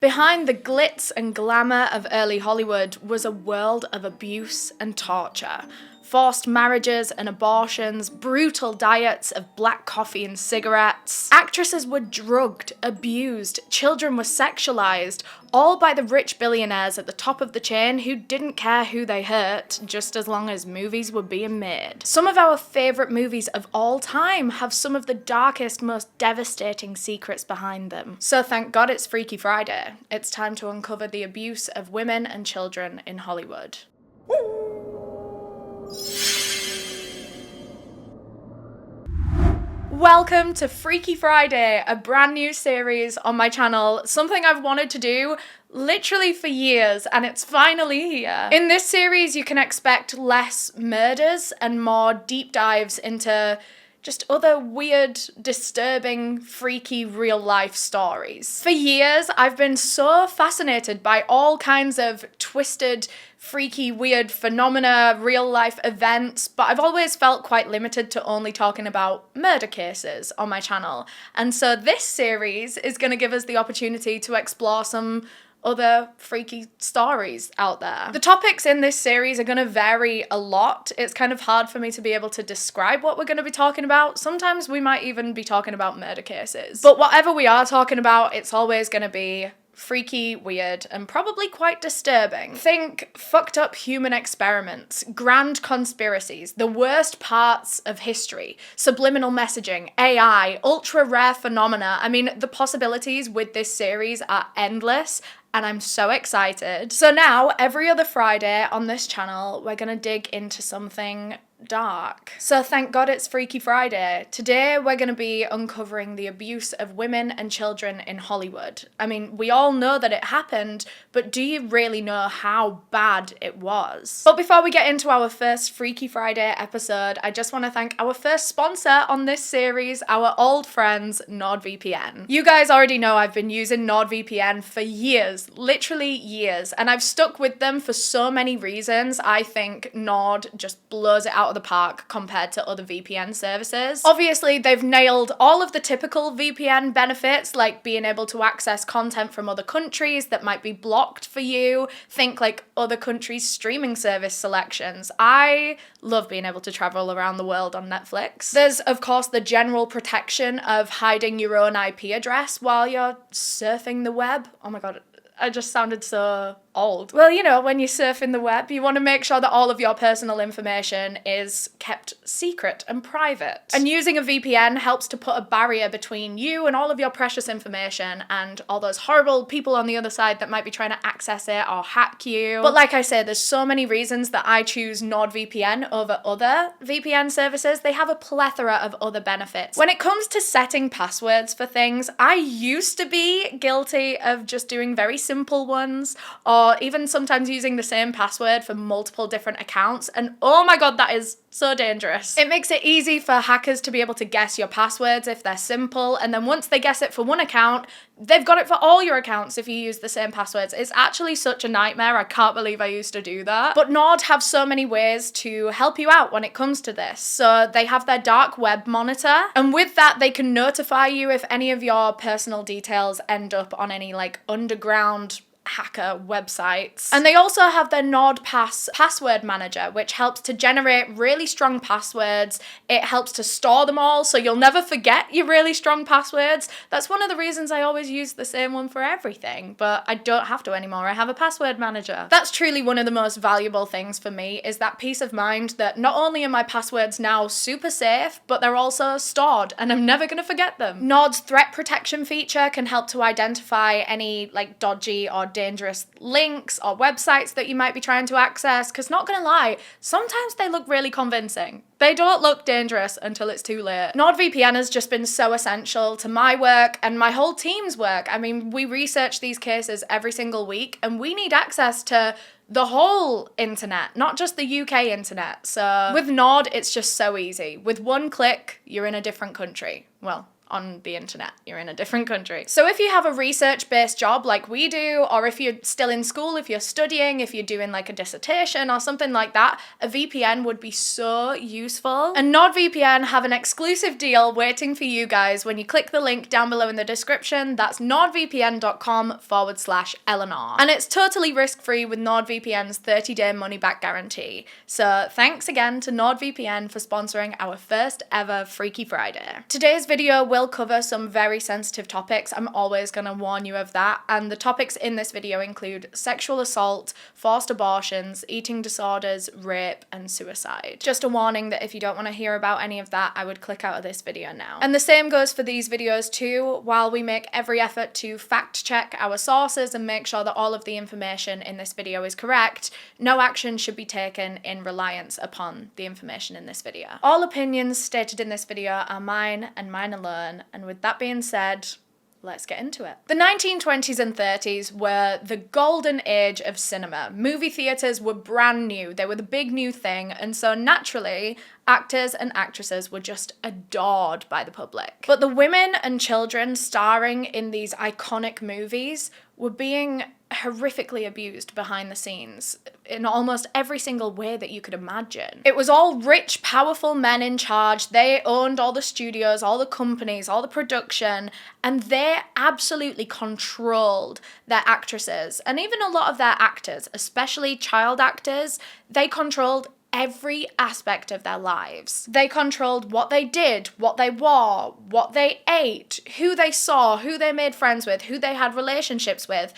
Behind the glitz and glamour of early Hollywood was a world of abuse and torture. Forced marriages and abortions, brutal diets of black coffee and cigarettes. Actresses were drugged, abused, children were sexualized, all by the rich billionaires at the top of the chain who didn't care who they hurt, just as long as movies were being made. Some of our favourite movies of all time have some of the darkest, most devastating secrets behind them. So thank God it's Freaky Friday. It's time to uncover the abuse of women and children in Hollywood. Welcome to Freaky Friday, a brand new series on my channel, something I've wanted to do literally for years, and it's finally here. In this series, you can expect less murders and more deep dives into just other weird, disturbing, freaky real-life stories. For years, I've been so fascinated by all kinds of twisted, freaky, weird phenomena, real-life events, but I've always felt quite limited to only talking about murder cases on my channel. And so this series is going to give us the opportunity to explore some other freaky stories out there. The topics in this series are going to vary a lot. It's kind of hard for me to be able to describe what we're going to be talking about. Sometimes we might even be talking about murder cases. But whatever we are talking about, it's always going to be freaky, weird, and probably quite disturbing. Think fucked up human experiments, grand conspiracies, the worst parts of history, subliminal messaging, AI, ultra rare phenomena. I mean, the possibilities with this series are endless, and I'm so excited. So now, every other Friday on this channel, we're gonna dig into something dark. So thank God it's Freaky Friday. Today we're going to be uncovering the abuse of women and children in Hollywood. I mean, we all know that it happened, but do you really know how bad it was? But before we get into our first Freaky Friday episode, I just want to thank our first sponsor on this series, our old friends, NordVPN. You guys already know I've been using NordVPN for years, literally years, and I've stuck with them for so many reasons. I think Nord just blows it out of the park compared to other VPN services. Obviously, they've nailed all of the typical VPN benefits, like being able to access content from other countries that might be blocked for you. Think like other countries' streaming service selections. I love being able to travel around the world on Netflix. There's, of course, the general protection of hiding your own IP address while you're surfing the web. Oh my God, I just sounded so old. Well, you know, when you're surfing the web, you want to make sure that all of your personal information is kept secret and private. And using a VPN helps to put a barrier between you and all of your precious information and all those horrible people on the other side that might be trying to access it or hack you. But like I said, there's so many reasons that I choose NordVPN over other VPN services. They have a plethora of other benefits. When it comes to setting passwords for things, I used to be guilty of just doing very simple ones, or even sometimes using the same password for multiple different accounts, and oh my God, that is so dangerous. It makes it easy for hackers to be able to guess your passwords if they're simple, and then once they guess it for one account, they've got it for all your accounts if you use the same passwords. It's actually such a nightmare. I can't believe I used to do that. But Nord have so many ways to help you out when it comes to this. So they have their dark web monitor, and with that they can notify you if any of your personal details end up on any like underground hacker websites. And they also have their NordPass password manager, which helps to generate really strong passwords. It helps to store them all so you'll never forget your really strong passwords. That's one of the reasons I always use the same one for everything, but I don't have to anymore. I have a password manager. That's truly one of the most valuable things for me, is that peace of mind that not only are my passwords now super safe, but they're also stored and I'm never gonna forget them. Nord's threat protection feature can help to identify any like dodgy or dangerous links or websites that you might be trying to access, because not gonna lie, sometimes they look really convincing. They don't look dangerous until it's too late. NordVPN has just been so essential to my work and my whole team's work. I mean, we research these cases every single week and we need access to the whole internet, not just the UK internet. So with Nord, it's just so easy. With one click, you're in a different country. Well, on the internet. You're in a different country. So if you have a research-based job like we do, or if you're still in school, if you're studying, if you're doing like a dissertation or something like that, a VPN would be so useful. And NordVPN have an exclusive deal waiting for you guys when you click the link down below in the description. That's nordvpn.com/Eleanor. And it's totally risk-free with NordVPN's 30-day money-back guarantee. So thanks again to NordVPN for sponsoring our first ever Freaky Friday. Today's video will cover some very sensitive topics. I'm always going to warn you of that. And the topics in this video include sexual assault, forced abortions, eating disorders, rape, and suicide. Just a warning that if you don't want to hear about any of that, I would click out of this video now. And the same goes for these videos too. While we make every effort to fact check our sources and make sure that all of the information in this video is correct, no action should be taken in reliance upon the information in this video. All opinions stated in this video are mine and mine alone, and with that being said, let's get into it. The 1920s and 30s were the golden age of cinema. Movie theatres were brand new. They were the big new thing, and so naturally, actors and actresses were just adored by the public. But the women and children starring in these iconic movies were being horrifically abused behind the scenes in almost every single way that you could imagine. It was all rich, powerful men in charge. They owned all the studios, all the companies, all the production, and they absolutely controlled their actresses and even a lot of their actors, especially child actors. They controlled every aspect of their lives. They controlled what they did, what they wore, what they ate, who they saw, who they made friends with, who they had relationships with,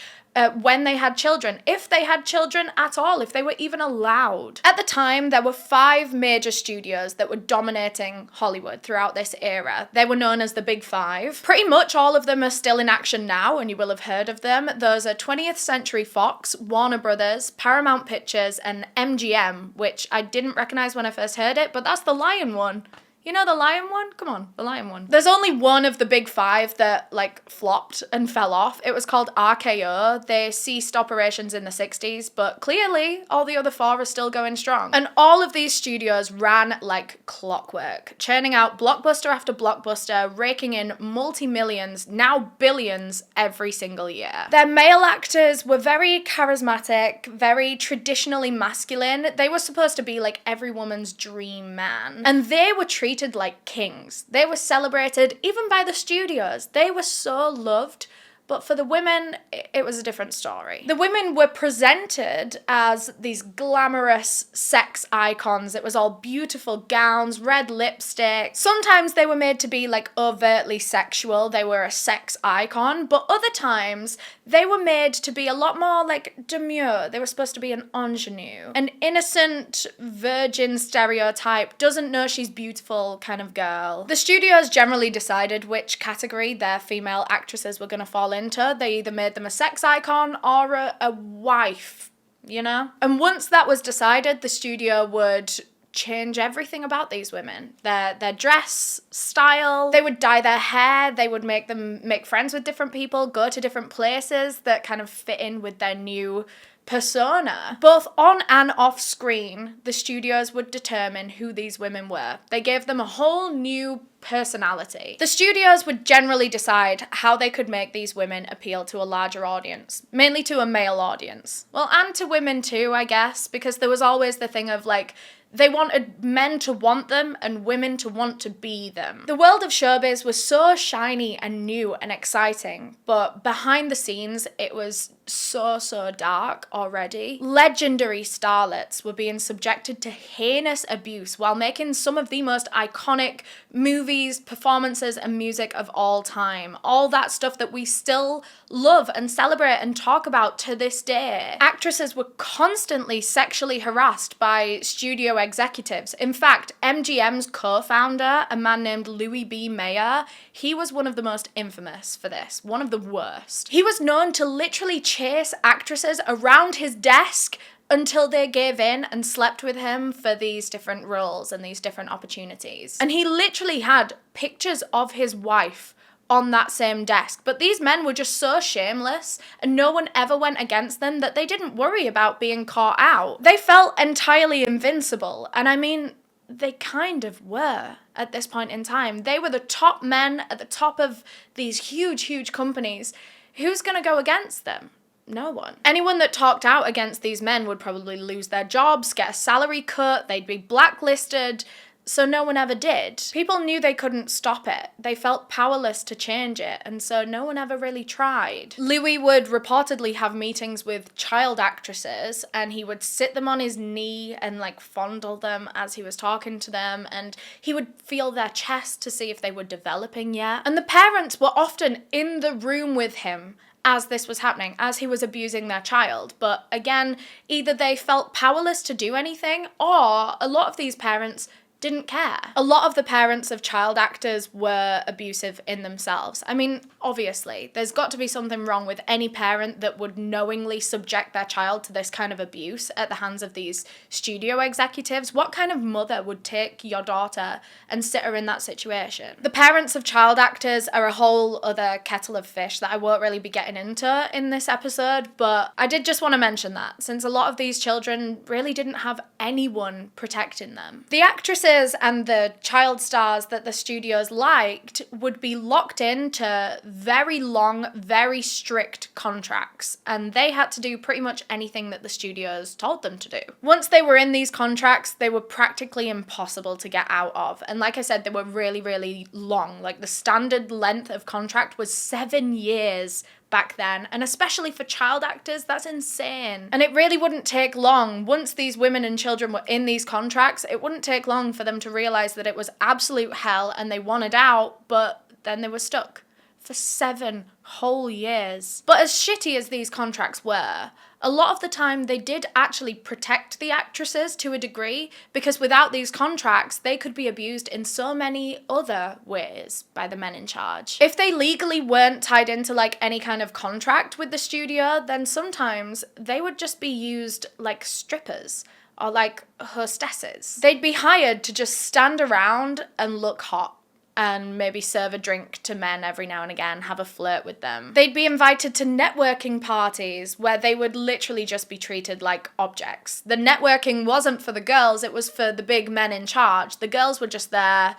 when they had children, if they had children at all, if they were even allowed. At the time, there were 5 major studios that were dominating Hollywood throughout this era. They were known as the Big Five. Pretty much all of them are still in action now, and you will have heard of them. Those are 20th Century Fox, Warner Brothers, Paramount Pictures, and MGM, which I didn't recognize when I first heard it, but that's the lion one. You know the lion one? Come on, the lion one. There's only one of the big 5 that like flopped and fell off. It was called RKO. They ceased operations in the 60s, but clearly all the other 4 are still going strong. And all of these studios ran like clockwork, churning out blockbuster after blockbuster, raking in multi-millions, now billions every single year. Their male actors were very charismatic, very traditionally masculine. They were supposed to be like every woman's dream man. And they were treated like kings. They were celebrated even by the studios. They were so loved. But for the women, it was a different story. The women were presented as these glamorous sex icons. It was all beautiful gowns, red lipstick. Sometimes they were made to be like overtly sexual. They were a sex icon. But other times, they were made to be a lot more like demure. They were supposed to be an ingenue. An innocent, virgin stereotype, doesn't know she's beautiful kind of girl. The studios generally decided which category their female actresses were going to fall into. They either made them a sex icon or a wife, you know? And once that was decided, the studio would change everything about these women. Their dress style, they would dye their hair, they would make them make friends with different people, go to different places that kind of fit in with their new persona. Both on and off screen, the studios would determine who these women were. They gave them a whole new personality. The studios would generally decide how they could make these women appeal to a larger audience, mainly to a male audience. Well, and to women too, I guess, because there was always the thing of like, they wanted men to want them and women to want to be them. The world of showbiz was so shiny and new and exciting, but behind the scenes, it was so dark already. Legendary starlets were being subjected to heinous abuse while making some of the most iconic movies, performances, and music of all time. All that stuff that we still love and celebrate and talk about to this day. Actresses were constantly sexually harassed by studio executives. In fact, MGM's co-founder, a man named Louis B. Mayer, he was one of the most infamous for this, one of the worst. He was known to literally chase actresses around his desk until they gave in and slept with him for these different roles and these different opportunities. And he literally had pictures of his wife on that same desk. But these men were just so shameless and no one ever went against them that they didn't worry about being caught out. They felt entirely invincible. And I mean, they kind of were at this point in time. They were the top men at the top of these huge, huge companies. Who's going to go against them? No one. Anyone that talked out against these men would probably lose their jobs, get a salary cut, they'd be blacklisted. So no one ever did. People knew they couldn't stop it. They felt powerless to change it, and so no one ever really tried. Louis would reportedly have meetings with child actresses, and he would sit them on his knee and fondle them as he was talking to them, and he would feel their chest to see if they were developing yet. And the parents were often in the room with him as this was happening, as he was abusing their child. But again, either they felt powerless to do anything, or a lot of these parents didn't care. A lot of the parents of child actors were abusive in themselves. I mean, obviously, there's got to be something wrong with any parent that would knowingly subject their child to this kind of abuse at the hands of these studio executives. What kind of mother would take your daughter and sit her in that situation? The parents of child actors are a whole other kettle of fish that I won't really be getting into in this episode, but I did just want to mention that, since a lot of these children really didn't have anyone protecting them. The actresses and the child stars that the studios liked would be locked into very long, very strict contracts, and they had to do pretty much anything that the studios told them to do. Once they were in these contracts, they were practically impossible to get out of, and like I said, they were really, really long. The standard length of contract was 7 years back then, and especially for child actors, that's insane. And it really wouldn't take long, once these women and children were in these contracts, it wouldn't take long for them to realise that it was absolute hell and they wanted out, but then they were stuck for 7 whole years. But as shitty as these contracts were, a lot of the time they did actually protect the actresses to a degree, because without these contracts, they could be abused in so many other ways by the men in charge. If they legally weren't tied into any kind of contract with the studio, then sometimes they would just be used like strippers or like hostesses. They'd be hired to just stand around and look hot, and maybe serve a drink to men every now and again, have a flirt with them. They'd be invited to networking parties where they would literally just be treated like objects. The networking wasn't for the girls, it was for the big men in charge. The girls were just there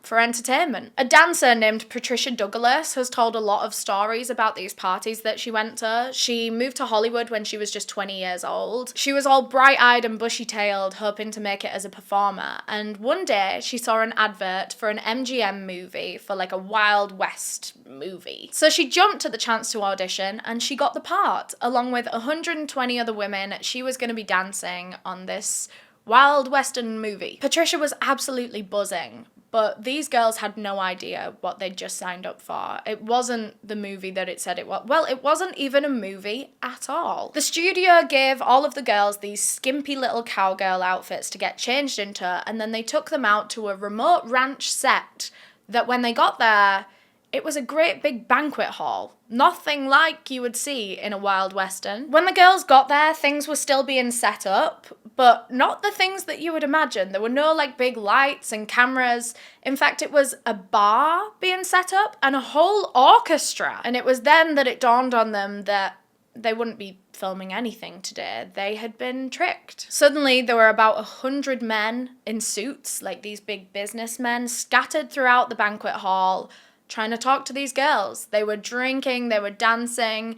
for entertainment. A dancer named Patricia Douglas has told a lot of stories about these parties that she went to. She moved to Hollywood when she was just 20 years old. She was all bright-eyed and bushy-tailed, hoping to make it as a performer. And one day, she saw an advert for an MGM movie, for a Wild West movie. So she jumped at the chance to audition, and she got the part. Along with 120 other women, she was going to be dancing on this Wild Western movie. Patricia was absolutely buzzing, but these girls had no idea what they'd just signed up for. It wasn't the movie that it said it was. Well, it wasn't even a movie at all. The studio gave all of the girls these skimpy little cowgirl outfits to get changed into, and then they took them out to a remote ranch set that when they got there, it was a great big banquet hall. Nothing like you would see in a Wild Western. When the girls got there, things were still being set up, but not the things that you would imagine. There were no big lights and cameras. In fact, it was a bar being set up and a whole orchestra. And it was then that it dawned on them that they wouldn't be filming anything today. They had been tricked. Suddenly, there were about 100 men in suits, these big businessmen, scattered throughout the banquet hall, trying to talk to these girls. They were drinking, they were dancing.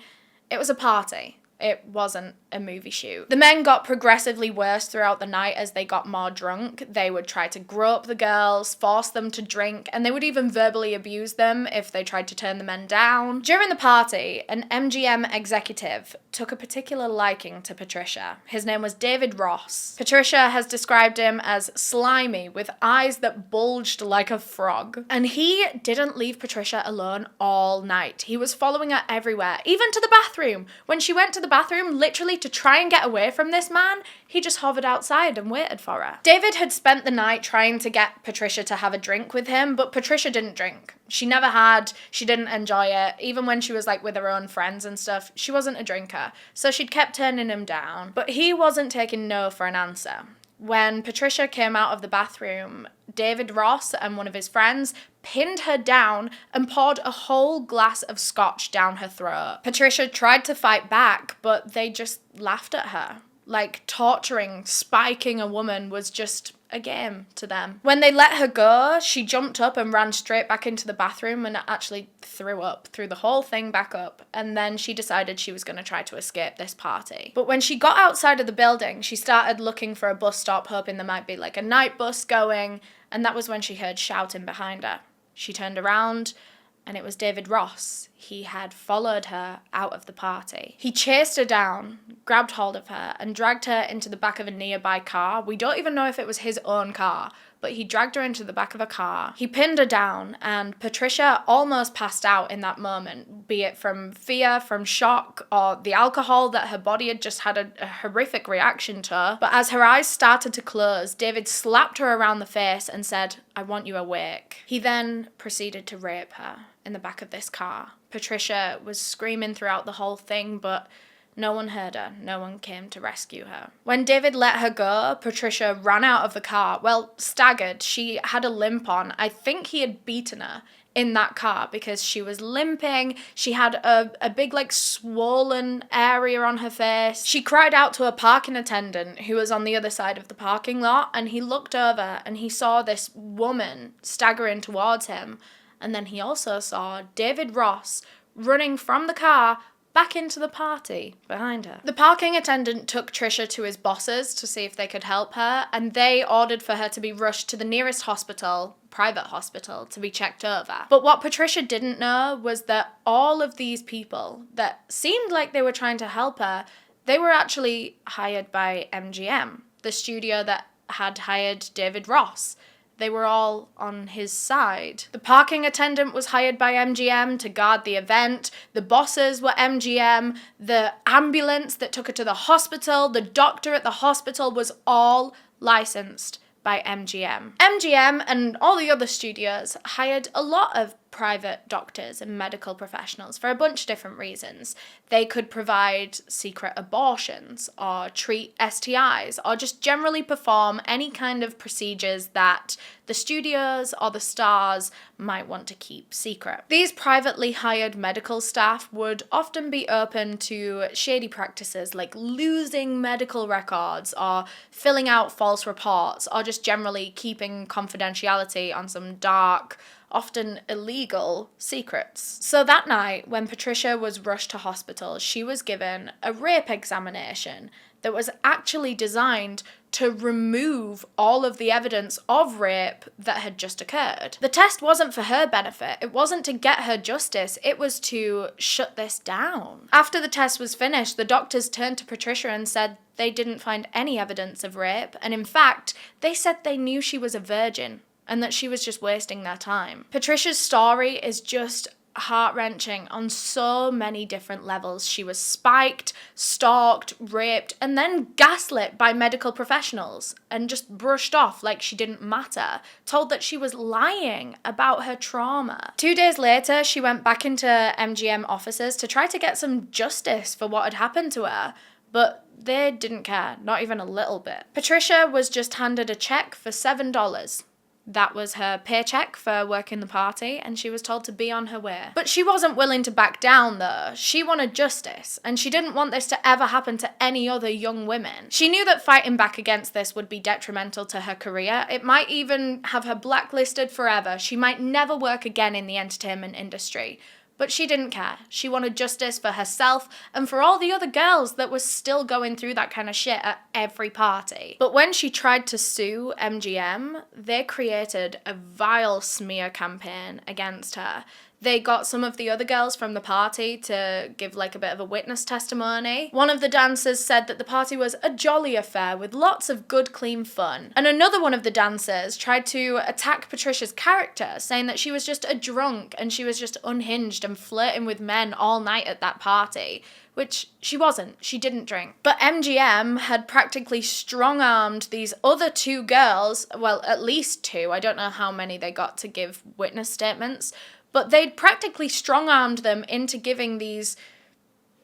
It was a party. It wasn't a movie shoot. The men got progressively worse throughout the night as they got more drunk. They would try to grope the girls, force them to drink, and they would even verbally abuse them if they tried to turn the men down. During the party, an MGM executive took a particular liking to Patricia. His name was David Ross. Patricia has described him as slimy, with eyes that bulged like a frog. And he didn't leave Patricia alone all night. He was following her everywhere, even to the bathroom. When she went to the bathroom, literally to try and get away from this man, he just hovered outside and waited for her. David had spent the night trying to get Patricia to have a drink with him, but Patricia didn't drink. She never had, she didn't enjoy it. Even when she was with her own friends and stuff, she wasn't a drinker. So she'd kept turning him down. But he wasn't taking no for an answer. When Patricia came out of the bathroom, David Ross and one of his friends pinned her down and poured a whole glass of scotch down her throat. Patricia tried to fight back, but they just laughed at her. Torturing, spiking a woman was just a game to them. When they let her go, she jumped up and ran straight back into the bathroom and actually threw the whole thing back up, and then she decided she was going to try to escape this party. But when she got outside of the building, she started looking for a bus stop, hoping there might be like a night bus going, and that was when she heard shouting behind her. She turned around, and it was David Ross. He had followed her out of the party. He chased her down, grabbed hold of her, and dragged her into the back of a nearby car. We don't even know if it was his own car, but he dragged her into the back of a car. He pinned her down, and Patricia almost passed out in that moment, be it from fear, from shock, or the alcohol that her body had just had a horrific reaction to. But as her eyes started to close, David slapped her around the face and said, "I want you awake." He then proceeded to rape her in the back of this car. Patricia was screaming throughout the whole thing, but no one heard her. No one came to rescue her. When David let her go, Patricia ran out of the car. Well, staggered. She had a limp on. I think he had beaten her in that car because she was limping. She had a big, like, swollen area on her face. She cried out to a parking attendant who was on the other side of the parking lot, and he looked over and he saw this woman staggering towards him. And then he also saw David Ross running from the car back into the party behind her. The parking attendant took Trisha to his bosses to see if they could help her, and they ordered for her to be rushed to the nearest hospital, private hospital, to be checked over. But what Patricia didn't know was that all of these people that seemed like they were trying to help her, they were actually hired by MGM, the studio that had hired David Ross. They were all on his side. The parking attendant was hired by MGM to guard the event. The bosses were MGM. The ambulance that took her to the hospital, the doctor at the hospital was all licensed by MGM. MGM and all the other studios hired a lot of private doctors and medical professionals for a bunch of different reasons. They could provide secret abortions or treat STIs or just generally perform any kind of procedures that the studios or the stars might want to keep secret. These privately hired medical staff would often be open to shady practices like losing medical records or filling out false reports or just generally keeping confidentiality on some dark, often illegal secrets. So that night, when Patricia was rushed to hospital, she was given a rape examination that was actually designed to remove all of the evidence of rape that had just occurred. The test wasn't for her benefit. It wasn't to get her justice. It was to shut this down. After the test was finished, the doctors turned to Patricia and said they didn't find any evidence of rape, and in fact, they said they knew she was a virgin and that she was just wasting their time. Patricia's story is just heart-wrenching on so many different levels. She was spiked, stalked, raped, and then gaslit by medical professionals and just brushed off like she didn't matter, told that she was lying about her trauma. 2 days later, she went back into MGM offices to try to get some justice for what had happened to her, but they didn't care, not even a little bit. Patricia was just handed a check for $7. That was her paycheck for working the party, and she was told to be on her way. But she wasn't willing to back down, though. She wanted justice, and she didn't want this to ever happen to any other young women. She knew that fighting back against this would be detrimental to her career. It might even have her blacklisted forever. She might never work again in the entertainment industry. But she didn't care. She wanted justice for herself and for all the other girls that were still going through that kind of shit at every party. But when she tried to sue MGM, they created a vile smear campaign against her. They got some of the other girls from the party to give like a bit of a witness testimony. One of the dancers said that the party was a jolly affair with lots of good, clean fun. And another one of the dancers tried to attack Patricia's character, saying that she was just a drunk and she was just unhinged and flirting with men all night at that party. Which she wasn't. She didn't drink. But MGM had practically strong-armed these other two girls, well, at least two. I don't know how many they got to give witness statements, but they'd practically strong-armed them into giving these,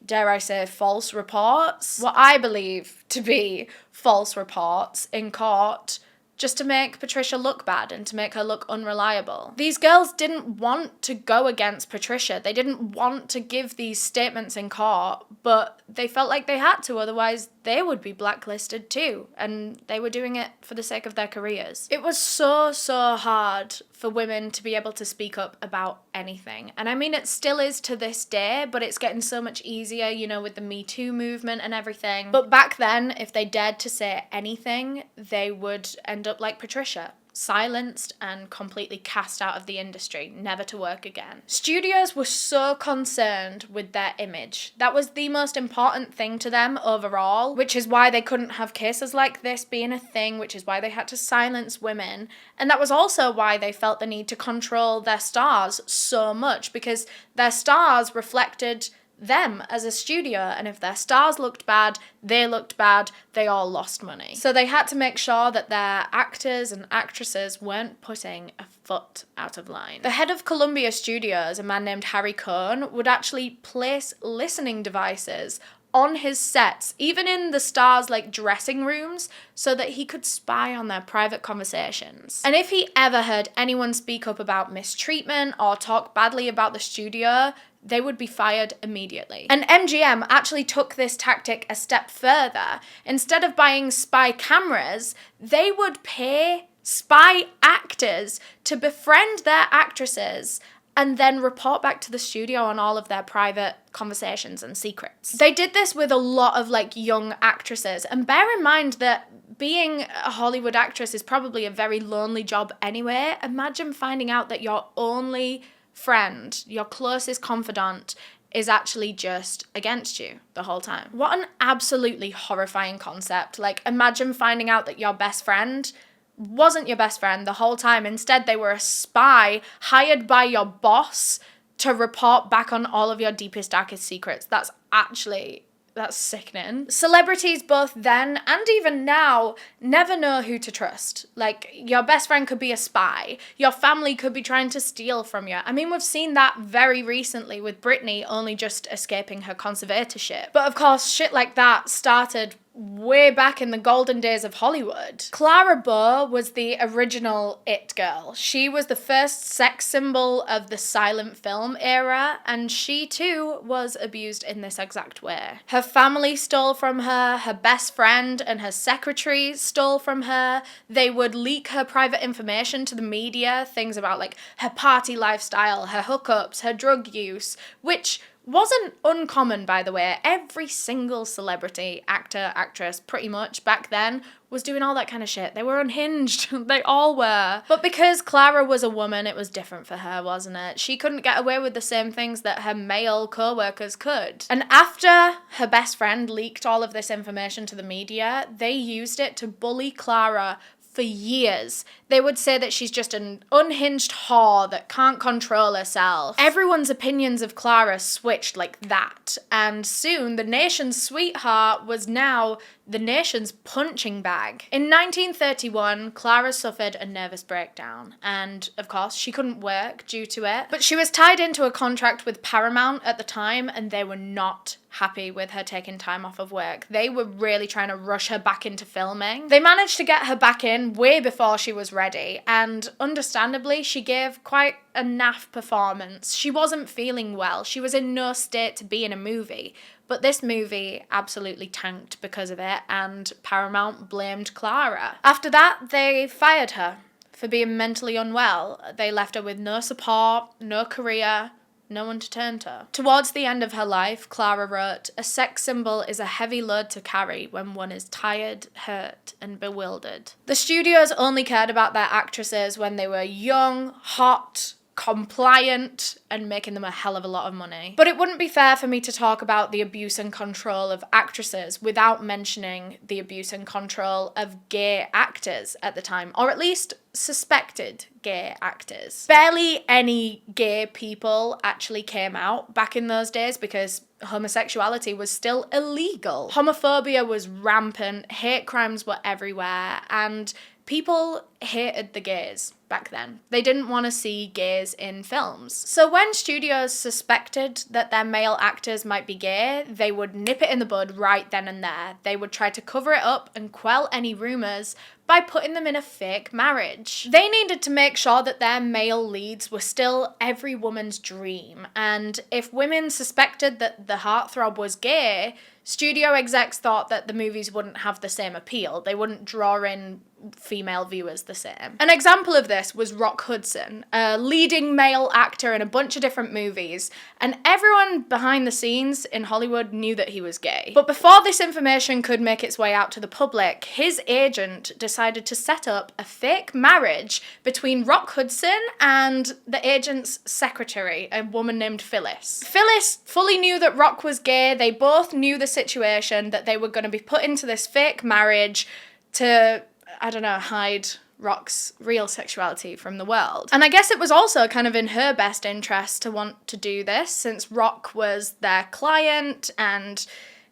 dare I say, false reports. What I believe to be false reports in court, just to make Patricia look bad and to make her look unreliable. These girls didn't want to go against Patricia. They didn't want to give these statements in court, but they felt like they had to, otherwise they would be blacklisted too, and they were doing it for the sake of their careers. It was so hard for women to be able to speak up about anything. And I mean, it still is to this day, but it's getting so much easier, you know, with the Me Too movement and everything. But back then, if they dared to say anything, they would end up like Patricia, silenced and completely cast out of the industry, never to work again. Studios were so concerned with their image. That was the most important thing to them overall, which is why they couldn't have cases like this being a thing, which is why they had to silence women. And that was also why they felt the need to control their stars so much, because their stars reflected them as a studio, and if their stars looked bad, they all lost money. So they had to make sure that their actors and actresses weren't putting a foot out of line. The head of Columbia Studios, a man named Harry Cohn, would actually place listening devices on his sets, even in the stars' dressing rooms, so that he could spy on their private conversations. And if he ever heard anyone speak up about mistreatment or talk badly about the studio, they would be fired immediately. And MGM actually took this tactic a step further. Instead of buying spy cameras, they would pay spy actors to befriend their actresses and then report back to the studio on all of their private conversations and secrets. They did this with a lot of young actresses, and bear in mind that being a Hollywood actress is probably a very lonely job anyway. Imagine finding out that your only friend, your closest confidant, is actually just against you the whole time. What an absolutely horrifying concept. Imagine finding out that your best friend wasn't your best friend the whole time. Instead, they were a spy hired by your boss to report back on all of your deepest, darkest secrets. That's sickening. Celebrities both then and even now never know who to trust. Your best friend could be a spy. Your family could be trying to steal from you. I mean, we've seen that very recently with Britney only just escaping her conservatorship. But of course, shit like that started way back in the golden days of Hollywood. Clara Bow was the original it girl. She was the first sex symbol of the silent film era, and she too was abused in this exact way. Her family stole from her, her best friend and her secretary stole from her. They would leak her private information to the media, things about her party lifestyle, her hookups, her drug use, which wasn't uncommon, by the way. Every single celebrity, actor, actress, pretty much back then was doing all that kind of shit. They were unhinged. They all were. But because Clara was a woman, it was different for her, wasn't it? She couldn't get away with the same things that her male co-workers could. And after her best friend leaked all of this information to the media, they used it to bully Clara for years. They would say that she's just an unhinged whore that can't control herself. Everyone's opinions of Clara switched like that, and soon the nation's sweetheart was now the nation's punching bag. In 1931, Clara suffered a nervous breakdown, and of course she couldn't work due to it, but she was tied into a contract with Paramount at the time, and they were not happy with her taking time off of work. They were really trying to rush her back into filming. They managed to get her back in way before she was ready, and understandably, she gave quite a naff performance. She wasn't feeling well. She was in no state to be in a movie. But this movie absolutely tanked because of it, and Paramount blamed Clara. After that, they fired her for being mentally unwell. They left her with no support, no career, no one to turn to. Towards the end of her life, Clara wrote, "A sex symbol is a heavy load to carry when one is tired, hurt, and bewildered." The studios only cared about their actresses when they were young, hot, compliant, and making them a hell of a lot of money. But it wouldn't be fair for me to talk about the abuse and control of actresses without mentioning the abuse and control of gay actors at the time, or at least suspected gay actors. Barely any gay people actually came out back in those days because homosexuality was still illegal. Homophobia was rampant, hate crimes were everywhere, and people hated the gays back then. They didn't want to see gays in films. So when studios suspected that their male actors might be gay, they would nip it in the bud right then and there. They would try to cover it up and quell any rumours by putting them in a fake marriage. They needed to make sure that their male leads were still every woman's dream, and if women suspected that the heartthrob was gay, studio execs thought that the movies wouldn't have the same appeal. They wouldn't draw in female viewers the same. An example of this was Rock Hudson, a leading male actor in a bunch of different movies, and everyone behind the scenes in Hollywood knew that he was gay. But before this information could make its way out to the public, his agent decided to set up a fake marriage between Rock Hudson and the agent's secretary, a woman named Phyllis. Phyllis fully knew that Rock was gay. They both knew the situation, that they were going to be put into this fake marriage to, I don't know, hide Rock's real sexuality from the world. And I guess it was also kind of in her best interest to want to do this, since Rock was their client and,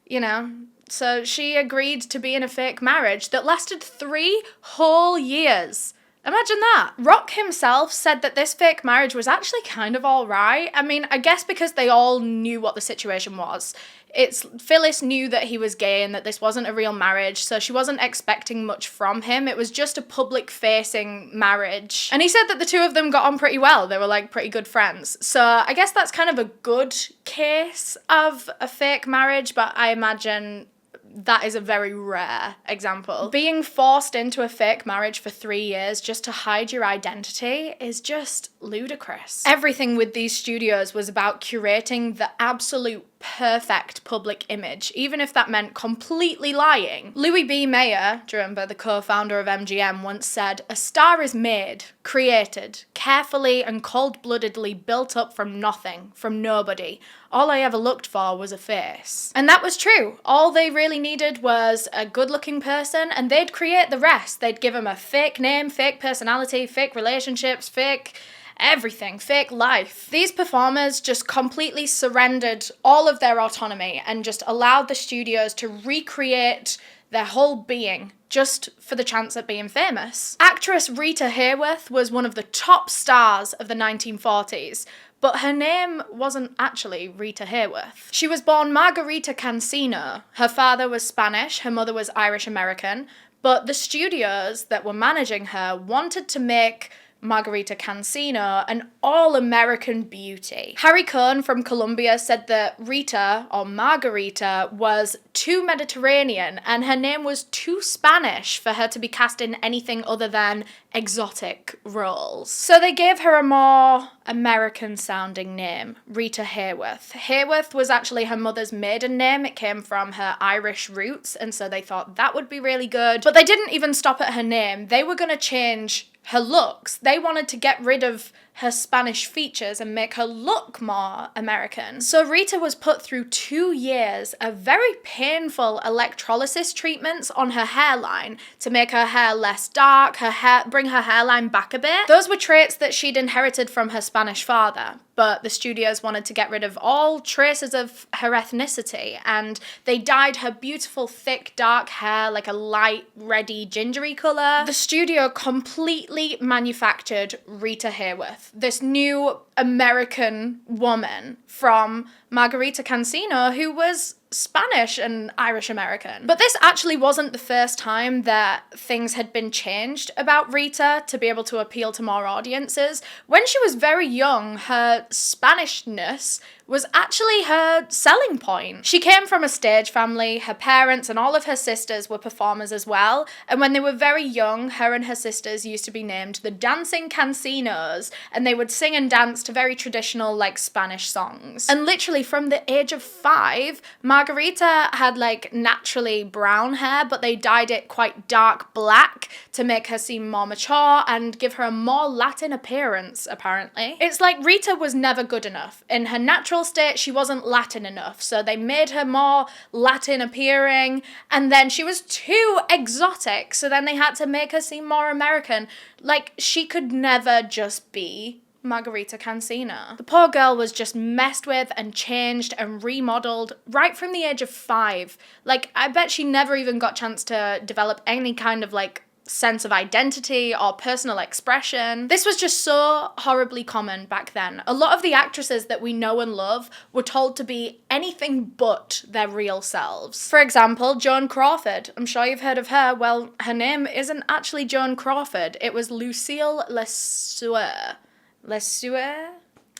you know, so she agreed to be in a fake marriage that lasted 3 whole years. Imagine that. Rock himself said that this fake marriage was actually kind of alright. I mean, I guess because they all knew what the situation was. Phyllis knew that he was gay and that this wasn't a real marriage, so she wasn't expecting much from him. It was just a public-facing marriage. And he said that the two of them got on pretty well. They were like pretty good friends. So I guess that's kind of a good case of a fake marriage, but I imagine that is a very rare example. Being forced into a fake marriage for 3 years just to hide your identity is just ludicrous. Everything with these studios was about curating the absolute perfect public image, even if that meant completely lying. Louis B. Mayer, do you remember, the co-founder of MGM, once said, "A star is made, created, carefully and cold-bloodedly built up from nothing, from nobody. All I ever looked for was a face." And that was true. All they really needed was a good-looking person, and they'd create the rest. They'd give them a fake name, fake personality, fake relationships, fake everything, fake life. These performers just completely surrendered all of their autonomy and just allowed the studios to recreate their whole being just for the chance at being famous. Actress Rita Hayworth was one of the top stars of the 1940s, but her name wasn't actually Rita Hayworth. She was born Margarita Cancino. Her father was Spanish, her mother was Irish American, but the studios that were managing her wanted to make Margarita Cancino an all-American beauty. Harry Cohn from Columbia said that Rita, or Margarita, was too Mediterranean and her name was too Spanish for her to be cast in anything other than exotic roles. So they gave her a more American-sounding name, Rita Hayworth. Hayworth was actually her mother's maiden name. It came from her Irish roots, and so they thought that would be really good. But they didn't even stop at her name. They were going to change her looks. They wanted to get rid of her Spanish features and make her look more American. So Rita was put through 2 years of very painful electrolysis treatments on her hairline to make her hair less dark, bring her hairline back a bit. Those were traits that she'd inherited from her Spanish father, but the studios wanted to get rid of all traces of her ethnicity, and they dyed her beautiful, thick, dark hair like a light, reddy, gingery colour. The studio completely manufactured Rita Hayworth, this new American woman from Margarita Cancino, who was Spanish and Irish American. But this actually wasn't the first time that things had been changed about Rita to be able to appeal to more audiences. When she was very young, her Spanishness was actually her selling point. She came from a stage family. Her parents and all of her sisters were performers as well, and when they were very young, her and her sisters used to be named the Dancing Cancinos, and they would sing and dance to very traditional, like, Spanish songs. And literally from the age of 5, Margarita had, like, naturally brown hair, but they dyed it quite dark black to make her seem more mature and give her a more Latin appearance, apparently. It's like Rita was never good enough. In her natural state, she wasn't Latin enough, so they made her more Latin appearing, and then she was too exotic, so then they had to make her seem more American. Like, she could never just be Margarita Cancino. The poor girl was just messed with and changed and remodeled right from the age of 5. Like, I bet she never even got a chance to develop any kind of, like, sense of identity or personal expression. This was just so horribly common back then. A lot of the actresses that we know and love were told to be anything but their real selves. For example, Joan Crawford. I'm sure you've heard of her. Well, her name isn't actually Joan Crawford. It was Lucille Lesueur. Lesueur?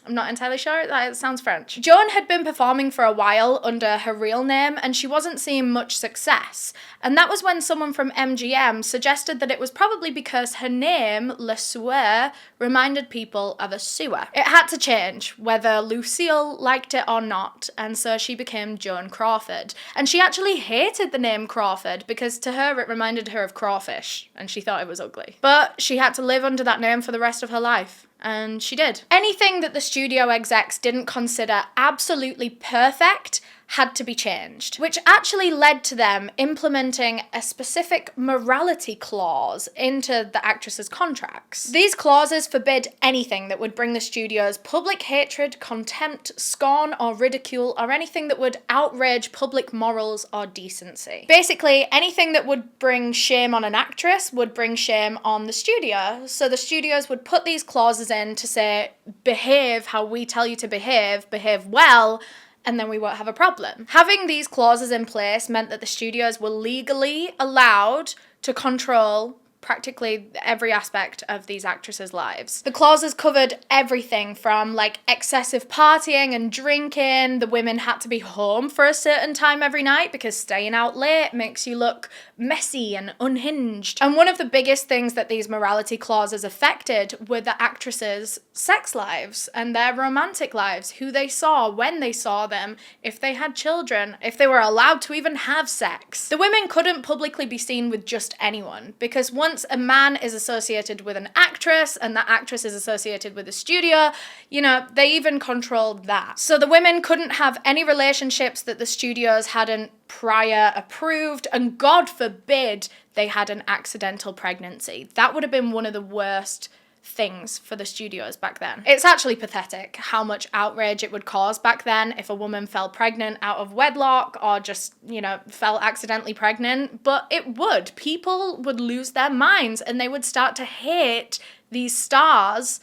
I'm not entirely sure, that sounds French. Joan had been performing for a while under her real name and she wasn't seeing much success. And that was when someone from MGM suggested that it was probably because her name, Le Sueur, reminded people of a sewer. It had to change, whether Lucille liked it or not, and so she became Joan Crawford. And she actually hated the name Crawford because to her it reminded her of crawfish, and she thought it was ugly. But she had to live under that name for the rest of her life. And she did. Anything that the studio execs didn't consider absolutely perfect had to be changed, which actually led to them implementing a specific morality clause into the actresses' contracts. These clauses forbid anything that would bring the studios public hatred, contempt, scorn, or ridicule, or anything that would outrage public morals or decency. Basically, anything that would bring shame on an actress would bring shame on the studio, so the studios would put these clauses in to say, behave how we tell you to behave well, and then we won't have a problem. Having these clauses in place meant that the studios were legally allowed to control practically every aspect of these actresses' lives. The clauses covered everything from like excessive partying and drinking. The women had to be home for a certain time every night because staying out late makes you look messy and unhinged. And one of the biggest things that these morality clauses affected were the actresses' sex lives and their romantic lives, who they saw, when they saw them, if they had children, if they were allowed to even have sex. The women couldn't publicly be seen with just anyone because once a man is associated with an actress and that actress is associated with a studio, you know, they even controlled that. So the women couldn't have any relationships that the studios hadn't prior approved, and God forbid they had an accidental pregnancy. That would have been one of the worst things for the studios back then. It's actually pathetic how much outrage it would cause back then if a woman fell pregnant out of wedlock or just, you know, fell accidentally pregnant, but it would. People would lose their minds and they would start to hate these stars.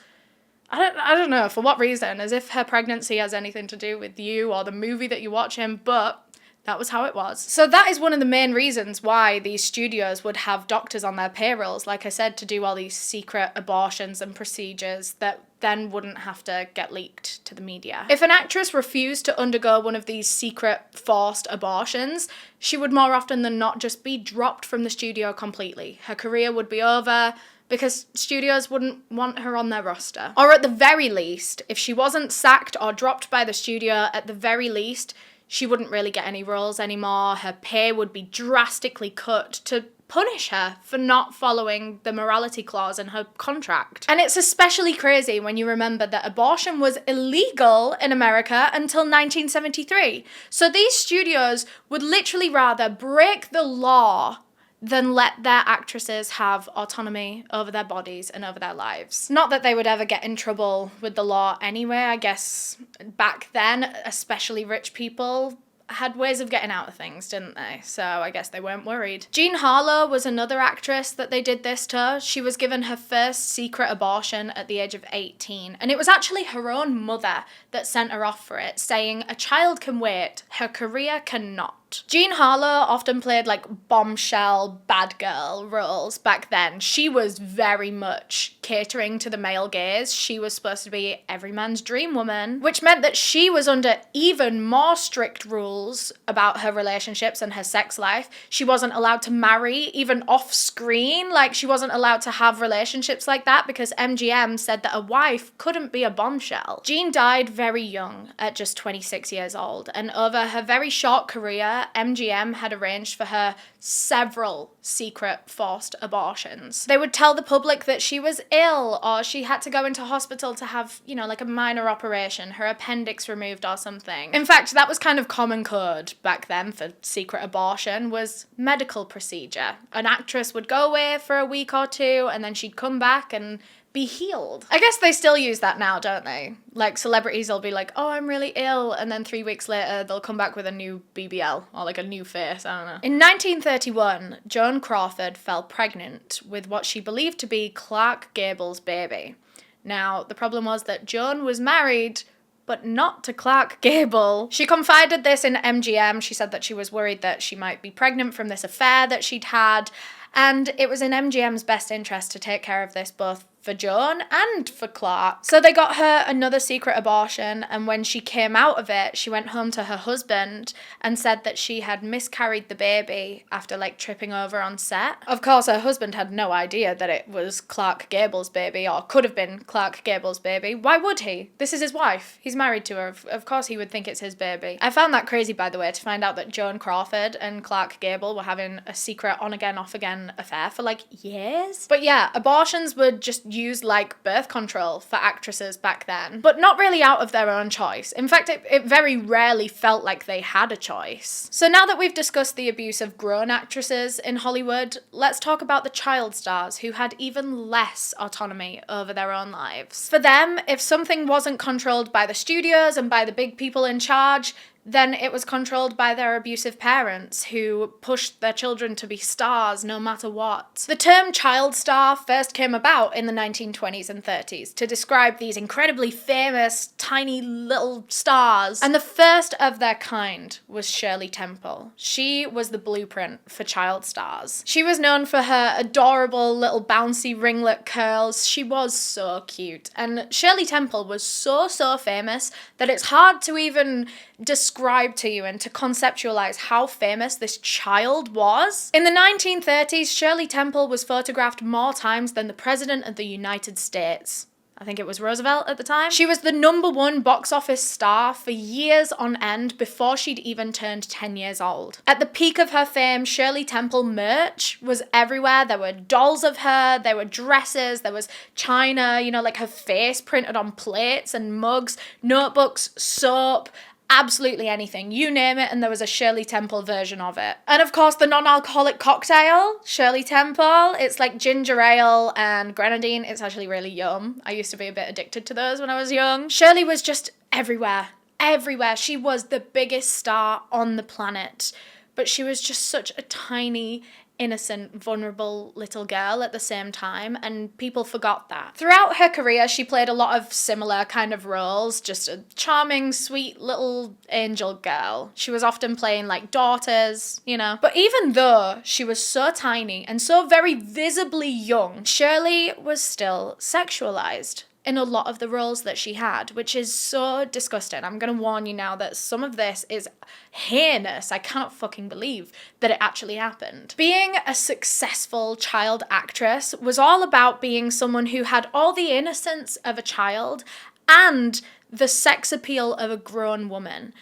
I don't know for what reason, as if her pregnancy has anything to do with you or the movie that you're watching, but that was how it was. So that is one of the main reasons why these studios would have doctors on their payrolls, like I said, to do all these secret abortions and procedures that then wouldn't have to get leaked to the media. If an actress refused to undergo one of these secret forced abortions, she would more often than not just be dropped from the studio completely. Her career would be over because studios wouldn't want her on their roster. Or at the very least, if she wasn't sacked or dropped by the studio, at the very least, she wouldn't really get any roles anymore. Her pay would be drastically cut to punish her for not following the morality clause in her contract. And it's especially crazy when you remember that abortion was illegal in America until 1973. So these studios would literally rather break the law than let their actresses have autonomy over their bodies and over their lives. Not that they would ever get in trouble with the law anyway. I guess back then, especially rich people had ways of getting out of things, didn't they? So I guess they weren't worried. Jean Harlow was another actress that they did this to. She was given her first secret abortion at the age of 18, and it was actually her own mother that sent her off for it, saying, "A child can wait, her career cannot." Jean Harlow often played like bombshell bad girl roles back then. She was very much catering to the male gaze. She was supposed to be every man's dream woman, which meant that she was under even more strict rules about her relationships and her sex life. She wasn't allowed to marry even off screen. Like, she wasn't allowed to have relationships like that because MGM said that a wife couldn't be a bombshell. Jean died very young at just 26 years old, and over her very short career, MGM had arranged for her several secret forced abortions. They would tell the public that she was ill or she had to go into hospital to have, you know, like a minor operation, her appendix removed or something. In fact, that was kind of common code back then for secret abortion, was medical procedure. An actress would go away for a week or two and then she'd come back and be healed. I guess they still use that now, don't they? Like, celebrities will be like, oh, I'm really ill, and then 3 weeks later they'll come back with a new BBL, or like a new face, I don't know. In 1931, Joan Crawford fell pregnant with what she believed to be Clark Gable's baby. Now, the problem was that Joan was married, but not to Clark Gable. She confided this in MGM. She said that she was worried that she might be pregnant from this affair that she'd had, and it was in MGM's best interest to take care of this both for Joan and for Clark. So they got her another secret abortion, and when she came out of it, she went home to her husband and said that she had miscarried the baby after like tripping over on set. Of course, her husband had no idea that it was Clark Gable's baby, or could have been Clark Gable's baby. Why would he? This is his wife. He's married to her. Of course he would think it's his baby. I found that crazy, by the way, to find out that Joan Crawford and Clark Gable were having a secret on-again, off-again affair for like years. But yeah, abortions were just used like birth control for actresses back then, but not really out of their own choice. In fact, it very rarely felt like they had a choice. So now that we've discussed the abuse of grown actresses in Hollywood, let's talk about the child stars who had even less autonomy over their own lives. For them, if something wasn't controlled by the studios and by the big people in charge, then it was controlled by their abusive parents who pushed their children to be stars no matter what. The term child star first came about in the 1920s and 30s to describe these incredibly famous, tiny little stars. And the first of their kind was Shirley Temple. She was the blueprint for child stars. She was known for her adorable little bouncy ringlet curls. She was so cute. And Shirley Temple was so famous that it's hard to even describe to you and to conceptualize how famous this child was. In the 1930s, Shirley Temple was photographed more times than the President of the United States. I think it was Roosevelt at the time. She was the #1 box office star for years on end before she'd even turned 10 years old. At the peak of her fame, Shirley Temple merch was everywhere. There were dolls of her, there were dresses, there was china, you know, like her face printed on plates and mugs, notebooks, soap, absolutely anything, you name it, and there was a Shirley Temple version of it. And of course, the non-alcoholic cocktail, Shirley Temple, it's like ginger ale and grenadine. It's actually really yum. I used to be a bit addicted to those when I was young. Shirley was just everywhere. She was the biggest star on the planet, but she was just such a tiny, innocent, vulnerable little girl at the same time, and people forgot that. Throughout her career, she played a lot of similar kind of roles, just a charming, sweet little angel girl. She was often playing like daughters, you know. But even though she was so tiny and so very visibly young, Shirley was still sexualized in a lot of the roles that she had, which is so disgusting. I'm gonna warn you now that some of this is heinous. I cannot fucking believe that it actually happened. Being a successful child actress was all about being someone who had all the innocence of a child and the sex appeal of a grown woman.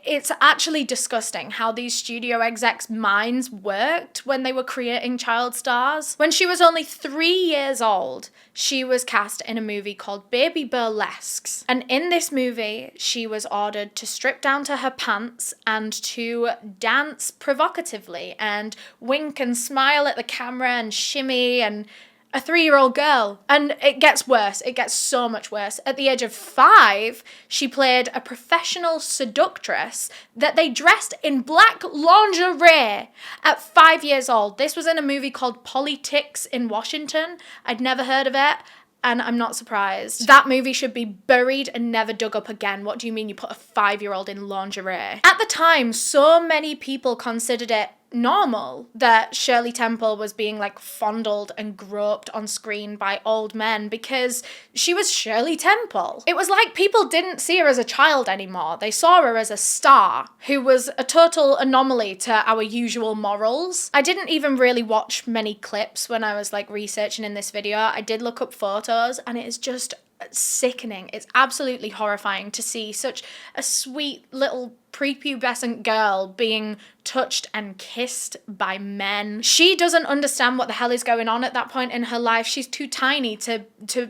It's actually disgusting how these studio execs' minds worked when they were creating child stars. When she was only 3 years old, she was cast in a movie called Baby Burlesques. And in this movie, she was ordered to strip down to her pants and to dance provocatively and wink and smile at the camera and shimmy, and a 3-year-old girl. And it gets worse. It gets so much worse. At the age of 5, she played a professional seductress that they dressed in black lingerie at 5 years old. This was in a movie called Politics in Washington. I'd never heard of it, and I'm not surprised. That movie should be buried and never dug up again. What do you mean you put a 5-year-old in lingerie? At the time, so many people considered it normal that Shirley Temple was being like fondled and groped on screen by old men because she was Shirley Temple. It was like people didn't see her as a child anymore. They saw her as a star who was a total anomaly to our usual morals. I didn't even really watch many clips when I was like researching in this video. I did look up photos, and it is just sickening. It's absolutely horrifying to see such a sweet little prepubescent girl being touched and kissed by men. She doesn't understand what the hell is going on at that point in her life. She's too tiny to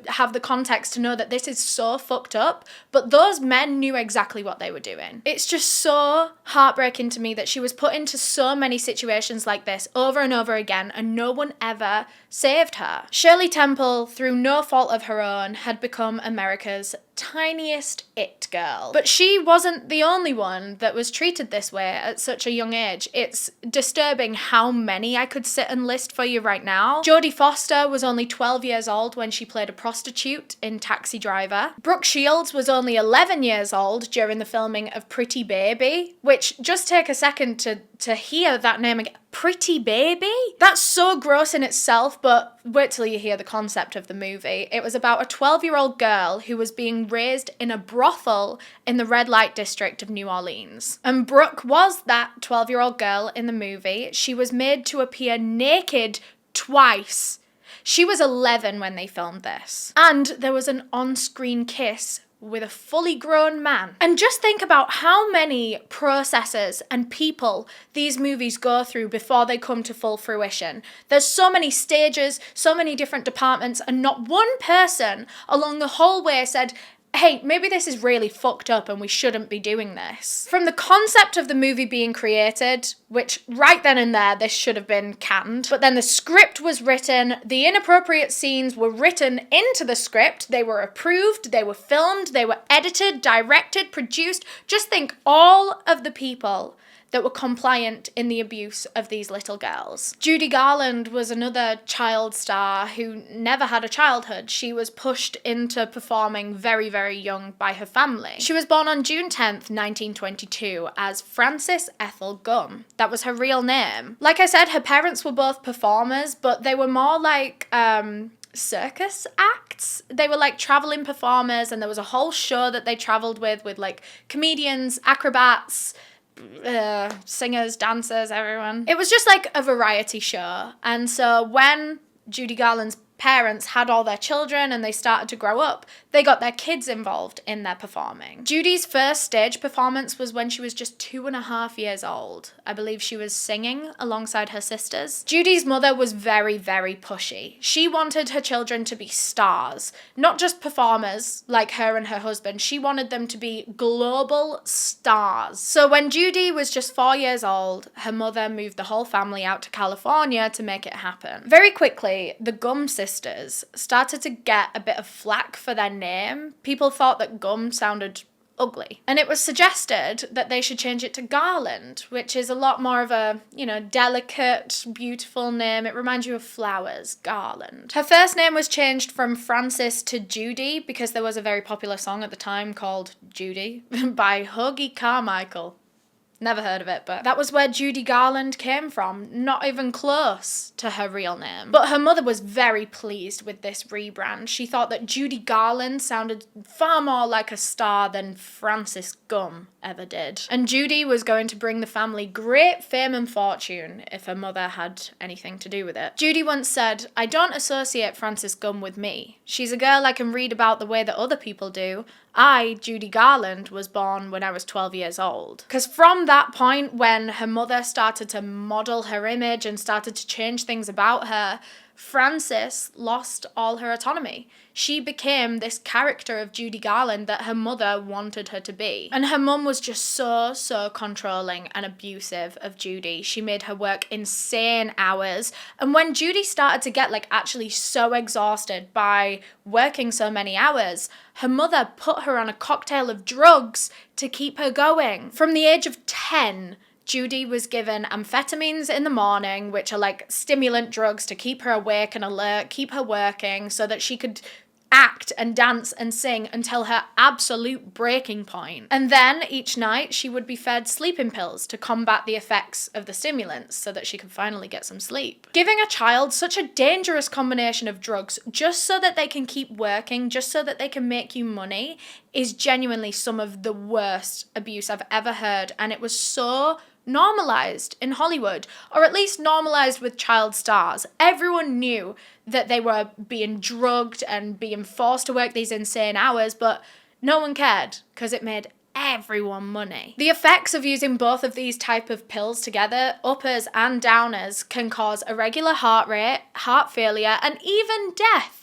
have the context to know that this is so fucked up, but those men knew exactly what they were doing. It's just so heartbreaking to me that she was put into so many situations like this over and over again, and no one ever saved her. Shirley Temple, through no fault of her own, had become America's tiniest it girl. But she wasn't the only one that was treated this way at such a young age. It's disturbing how many I could sit and list for you right now. Jodie Foster was only 12 years old when she played a prostitute in Taxi Driver. Brooke Shields was only 11 years old during the filming of Pretty Baby, which, just take a second to hear that name again. Pretty Baby? That's so gross in itself, but wait till you hear the concept of the movie. It was about a 12-year-old girl who was being raised in a brothel in the red light district of New Orleans. And Brooke was that 12-year-old girl in the movie. She was made to appear naked twice. She was 11 when they filmed this. And there was an on-screen kiss with a fully grown man. And just think about how many processes and people these movies go through before they come to full fruition. There's so many stages, so many different departments, and not one person along the whole way said, hey, maybe this is really fucked up and we shouldn't be doing this. From the concept of the movie being created, which right then and there, this should have been canned, but then the script was written, the inappropriate scenes were written into the script, they were approved, they were filmed, they were edited, directed, produced. Just think all of the people that were compliant in the abuse of these little girls. Judy Garland was another child star who never had a childhood. She was pushed into performing very, very young by her family. She was born on June 10th, 1922 as Frances Ethel Gum. That was her real name. Like I said, her parents were both performers, but they were more like, circus acts. They were like traveling performers, and there was a whole show that they traveled with like comedians, acrobats, singers, dancers, everyone. It was just like a variety show. And so when Judy Garland's parents had all their children and they started to grow up, they got their kids involved in their performing. Judy's first stage performance was when she was just 2.5 years old. I believe she was singing alongside her sisters. Judy's mother was very, very pushy. She wanted her children to be stars, not just performers like her and her husband. She wanted them to be global stars. So when Judy was just 4 years old, her mother moved the whole family out to California to make it happen. Very quickly, the Gum sisters started to get a bit of flack for their name. People thought that Gum sounded ugly. And it was suggested that they should change it to Garland, which is a lot more of a, delicate, beautiful name. It reminds you of flowers, Garland. Her first name was changed from Frances to Judy because there was a very popular song at the time called Judy by Hoagie Carmichael. Never heard of it, but that was where Judy Garland came from, not even close to her real name. But her mother was very pleased with this rebrand. She thought that Judy Garland sounded far more like a star than Frances Gum ever did. And Judy was going to bring the family great fame and fortune if her mother had anything to do with it. Judy once said, "I don't associate Frances Gum with me. She's a girl I can read about the way that other people do. I, Judy Garland, was born when I was 12 years old." Because from that point, when her mother started to model her image and started to change things about her, Frances lost all her autonomy. She became this character of Judy Garland that her mother wanted her to be. And her mum was just so controlling and abusive of Judy. She made her work insane hours. And when Judy started to get actually so exhausted by working so many hours, her mother put her on a cocktail of drugs to keep her going. From the age of 10, Judy was given amphetamines in the morning, which are stimulant drugs to keep her awake and alert, keep her working so that she could act and dance and sing until her absolute breaking point. And then each night she would be fed sleeping pills to combat the effects of the stimulants so that she could finally get some sleep. Giving a child such a dangerous combination of drugs just so that they can keep working, just so that they can make you money, is genuinely some of the worst abuse I've ever heard. And it was so normalized in Hollywood, or at least normalized with child stars. Everyone knew that they were being drugged and being forced to work these insane hours, but no one cared because it made everyone money. The effects of using both of these type of pills together, uppers and downers, can cause irregular heart rate, heart failure, and even death.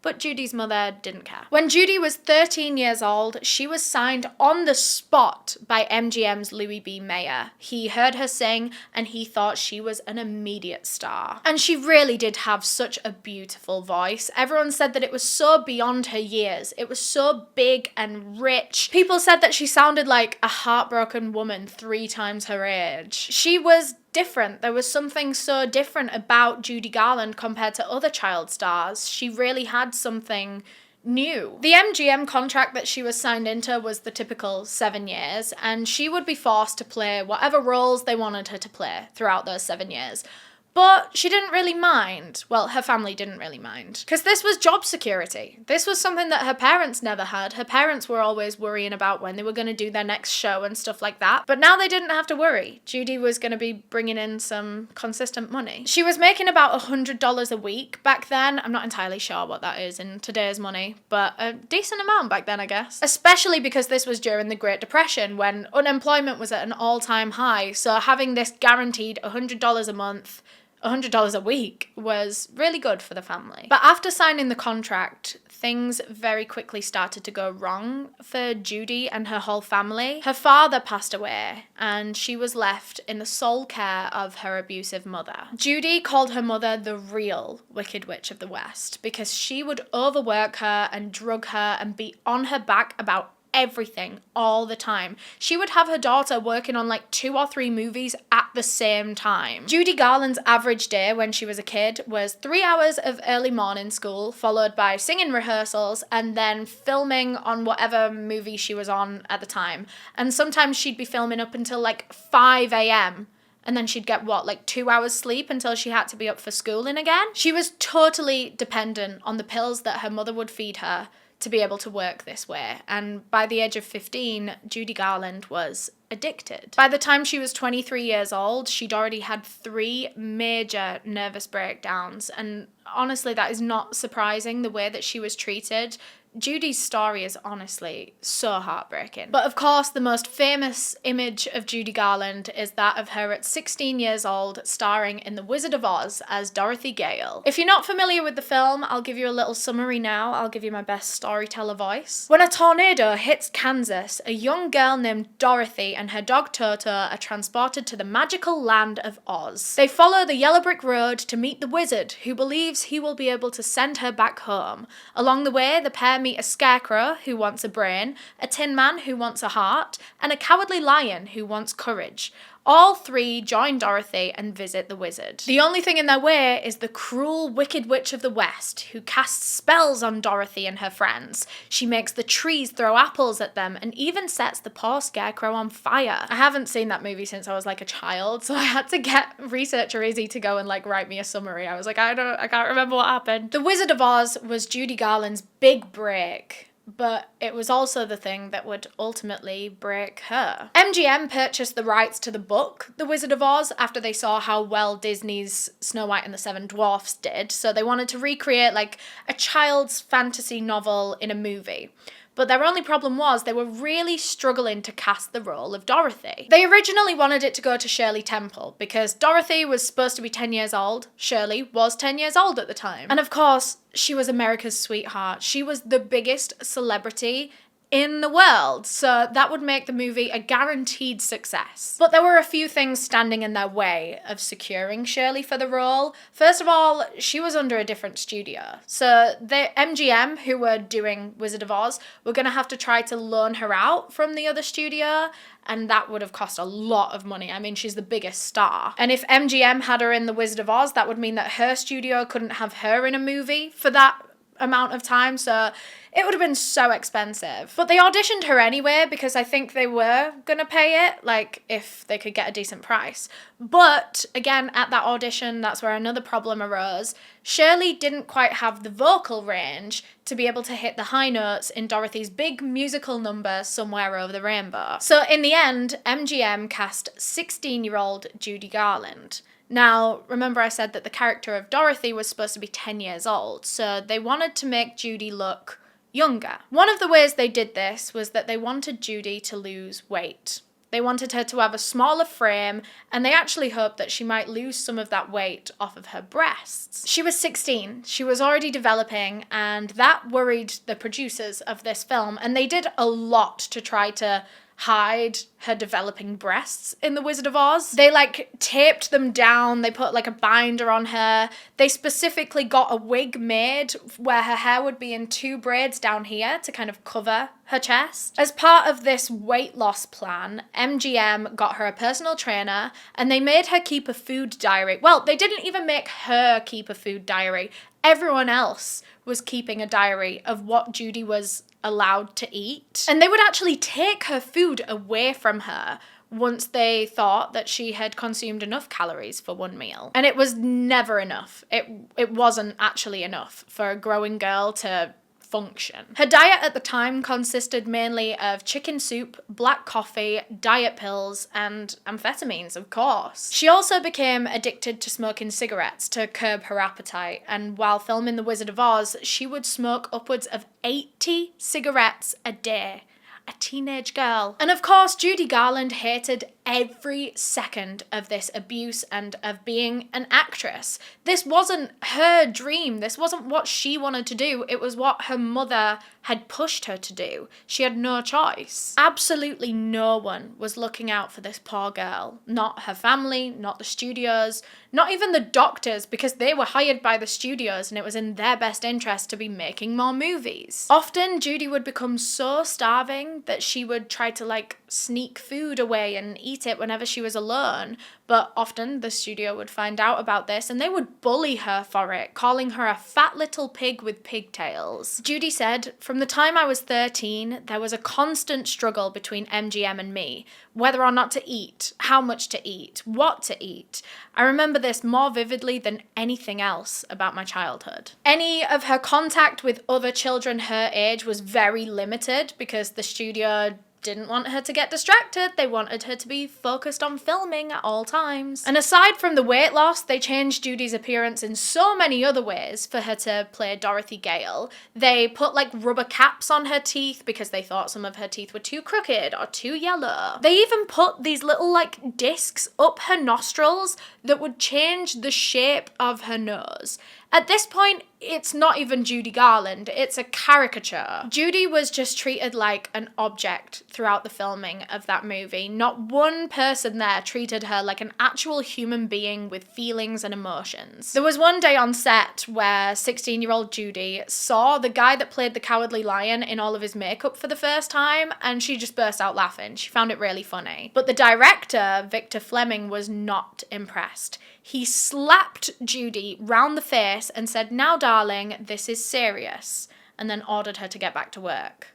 But Judy's mother didn't care. When Judy was 13 years old, she was signed on the spot by MGM's Louis B. Mayer. He heard her sing and he thought she was an immediate star. And she really did have such a beautiful voice. Everyone said that it was so beyond her years. It was so big and rich. People said that she sounded like a heartbroken woman 3 times her age. She was different. There was something so different about Judy Garland compared to other child stars. She really had something new. The MGM contract that she was signed into was the typical 7 years, and she would be forced to play whatever roles they wanted her to play throughout those 7 years. But she didn't really mind. Well, her family didn't really mind. Because this was job security. This was something that her parents never had. Her parents were always worrying about when they were going to do their next show and stuff like that. But now they didn't have to worry. Judy was going to be bringing in some consistent money. She was making about $100 a week back then. I'm not entirely sure what that is in today's money, but a decent amount back then, I guess. Especially because this was during the Great Depression when unemployment was at an all-time high. So having this guaranteed $100 a month, $100 a week was really good for the family. But after signing the contract, things very quickly started to go wrong for Judy and her whole family. Her father passed away and she was left in the sole care of her abusive mother. Judy called her mother the real Wicked Witch of the West because she would overwork her and drug her and be on her back about everything all the time. She would have her daughter working on like 2 or 3 movies at the same time. Judy Garland's average day when she was a kid was 3 hours of early morning school, followed by singing rehearsals and then filming on whatever movie she was on at the time. And sometimes she'd be filming up until like 5 a.m. And then she'd get, like 2 hours sleep until she had to be up for schooling again. She was totally dependent on the pills that her mother would feed her to be able to work this way. And by the age of 15, Judy Garland was addicted. By the time she was 23 years old, she'd already had 3 major nervous breakdowns. And honestly, that is not surprising, the way that she was treated. Judy's story is honestly so heartbreaking. But of course, the most famous image of Judy Garland is that of her at 16 years old, starring in The Wizard of Oz as Dorothy Gale. If you're not familiar with the film, I'll give you a little summary now. I'll give you my best storyteller voice. When a tornado hits Kansas, a young girl named Dorothy and her dog Toto are transported to the magical land of Oz. They follow the yellow brick road to meet the wizard, who believes he will be able to send her back home. Along the way, the pair meet a scarecrow who wants a brain, a tin man who wants a heart, and a cowardly lion who wants courage. All 3 join Dorothy and visit the wizard. The only thing in their way is the cruel Wicked Witch of the West, who casts spells on Dorothy and her friends. She makes the trees throw apples at them and even sets the poor scarecrow on fire. I haven't seen that movie since I was like a child, so I had to get researcher Izzy to go and like write me a summary. I was like, I can't remember what happened. The Wizard of Oz was Judy Garland's big break, but it was also the thing that would ultimately break her. MGM purchased the rights to the book, The Wizard of Oz, after they saw how well Disney's Snow White and the Seven Dwarfs did, so they wanted to recreate like a child's fantasy novel in a movie. But their only problem was they were really struggling to cast the role of Dorothy. They originally wanted it to go to Shirley Temple because Dorothy was supposed to be 10 years old. Shirley was 10 years old at the time. And of course, she was America's sweetheart. She was the biggest celebrity in the world, so that would make the movie a guaranteed success. But there were a few things standing in their way of securing Shirley for the role. First of all, she was under a different studio. So the MGM, who were doing Wizard of Oz, were going to have to try to loan her out from the other studio, and that would have cost a lot of money. I mean, she's the biggest star. And if MGM had her in The Wizard of Oz, that would mean that her studio couldn't have her in a movie for that amount of time, so it would have been so expensive. But they auditioned her anyway because I think they were gonna pay it, like if they could get a decent price. But again, at that audition, that's where another problem arose. Shirley didn't quite have the vocal range to be able to hit the high notes in Dorothy's big musical number, Somewhere Over the Rainbow. So in the end, MGM cast 16-year-old Judy Garland. Now, remember I said that the character of Dorothy was supposed to be 10 years old, so they wanted to make Judy look younger. One of the ways they did this was that they wanted Judy to lose weight. They wanted her to have a smaller frame, and they actually hoped that she might lose some of that weight off of her breasts. She was 16, she was already developing, and that worried the producers of this film, and they did a lot to try to hide her developing breasts in The Wizard of Oz. They taped them down, they put a binder on her. They specifically got a wig made where her hair would be in 2 braids down here to kind of cover her chest. As part of this weight loss plan, MGM got her a personal trainer and they made her keep a food diary. Well, they didn't even make her keep a food diary. Everyone else was keeping a diary of what Judy was allowed to eat. And they would actually take her food away from her once they thought that she had consumed enough calories for one meal. And it was never enough. It wasn't actually enough for a growing girl to function. Her diet at the time consisted mainly of chicken soup, black coffee, diet pills, and amphetamines, of course. She also became addicted to smoking cigarettes to curb her appetite, and while filming The Wizard of Oz, she would smoke upwards of 80 cigarettes a day. A teenage girl. And of course, Judy Garland hated every second of this abuse and of being an actress. This wasn't her dream. This wasn't what she wanted to do. It was what her mother had pushed her to do. She had no choice. Absolutely no one was looking out for this poor girl. Not her family, not the studios, not even the doctors, because they were hired by the studios and it was in their best interest to be making more movies. Often, Judy would become so starving that she would try to sneak food away and eat it whenever she was alone, but often the studio would find out about this and they would bully her for it, calling her a fat little pig with pigtails. Judy said, "From the time I was 13, there was a constant struggle between MGM and me, whether or not to eat, how much to eat, what to eat. I remember this more vividly than anything else about my childhood." Any of her contact with other children her age was very limited because the studio didn't want her to get distracted. They wanted her to be focused on filming at all times. And aside from the weight loss, they changed Judy's appearance in so many other ways for her to play Dorothy Gale. They put rubber caps on her teeth because they thought some of her teeth were too crooked or too yellow. They even put these little discs up her nostrils that would change the shape of her nose. At this point, it's not even Judy Garland, it's a caricature. Judy was just treated like an object throughout the filming of that movie. Not one person there treated her like an actual human being with feelings and emotions. There was one day on set where 16-year-old Judy saw the guy that played the Cowardly Lion in all of his makeup for the first time, and she just burst out laughing. She found it really funny. But the director, Victor Fleming, was not impressed. He slapped Judy round the face and said, "Now, darling, this is serious," and then ordered her to get back to work.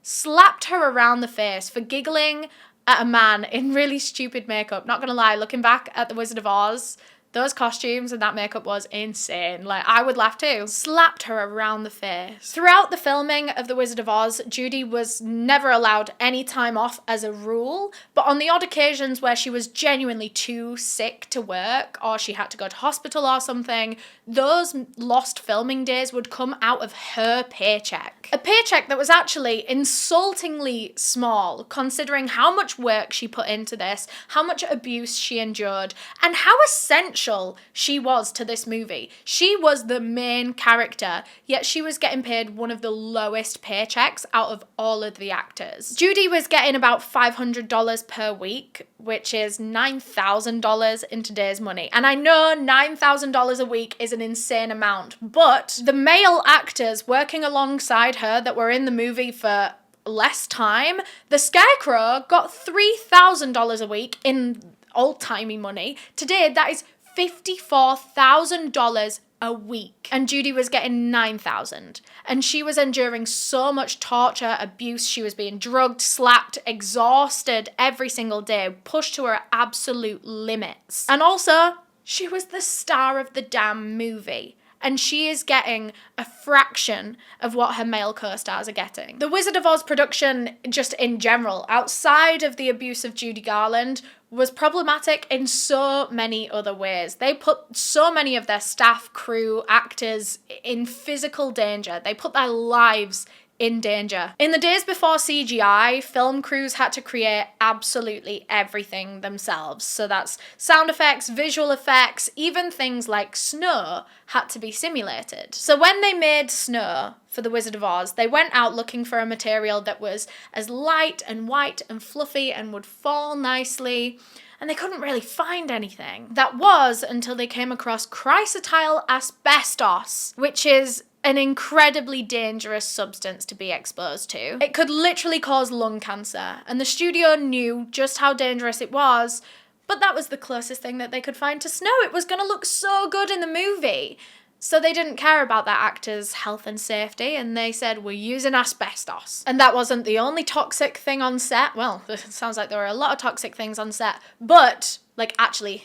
Slapped her around the face for giggling at a man in really stupid makeup. Not gonna lie, looking back at The Wizard of Oz, those costumes and that makeup was insane. I would laugh too. Slapped her around the face. Throughout the filming of The Wizard of Oz, Judy was never allowed any time off as a rule, but on the odd occasions where she was genuinely too sick to work or she had to go to hospital or something, those lost filming days would come out of her paycheck. A paycheck that was actually insultingly small, considering how much work she put into this, how much abuse she endured, and how essential she was to this movie. She was the main character, yet she was getting paid one of the lowest paychecks out of all of the actors. Judy was getting about $500 per week, which is $9,000 in today's money. And I know $9,000 a week is an insane amount, but the male actors working alongside her that were in the movie for less time, the Scarecrow got $3,000 a week in old-timey money. Today, that is $54,000 a week. And Judy was getting $9,000. And she was enduring so much torture, abuse. She was being drugged, slapped, exhausted every single day, pushed to her absolute limits. And also, she was the star of the damn movie. and she is getting a fraction of what her male co-stars are getting. The Wizard of Oz production, just in general, outside of the abuse of Judy Garland, was problematic in so many other ways. They put so many of their staff, crew, actors in physical danger. They put their lives in danger. In the days before CGI, film crews had to create absolutely everything themselves. So that's sound effects, visual effects, even things like snow had to be simulated. So when they made snow for The Wizard of Oz, they went out looking for a material that was as light and white and fluffy and would fall nicely, and they couldn't really find anything. That was until they came across chrysotile asbestos, which is an incredibly dangerous substance to be exposed to. It could literally cause lung cancer, and the studio knew just how dangerous it was, but that was the closest thing that they could find to snow. It was going to look so good in the movie. So they didn't care about their actors' health and safety, and they said, we're using asbestos. And that wasn't the only toxic thing on set. Well, it sounds like there were a lot of toxic things on set, but, like, actually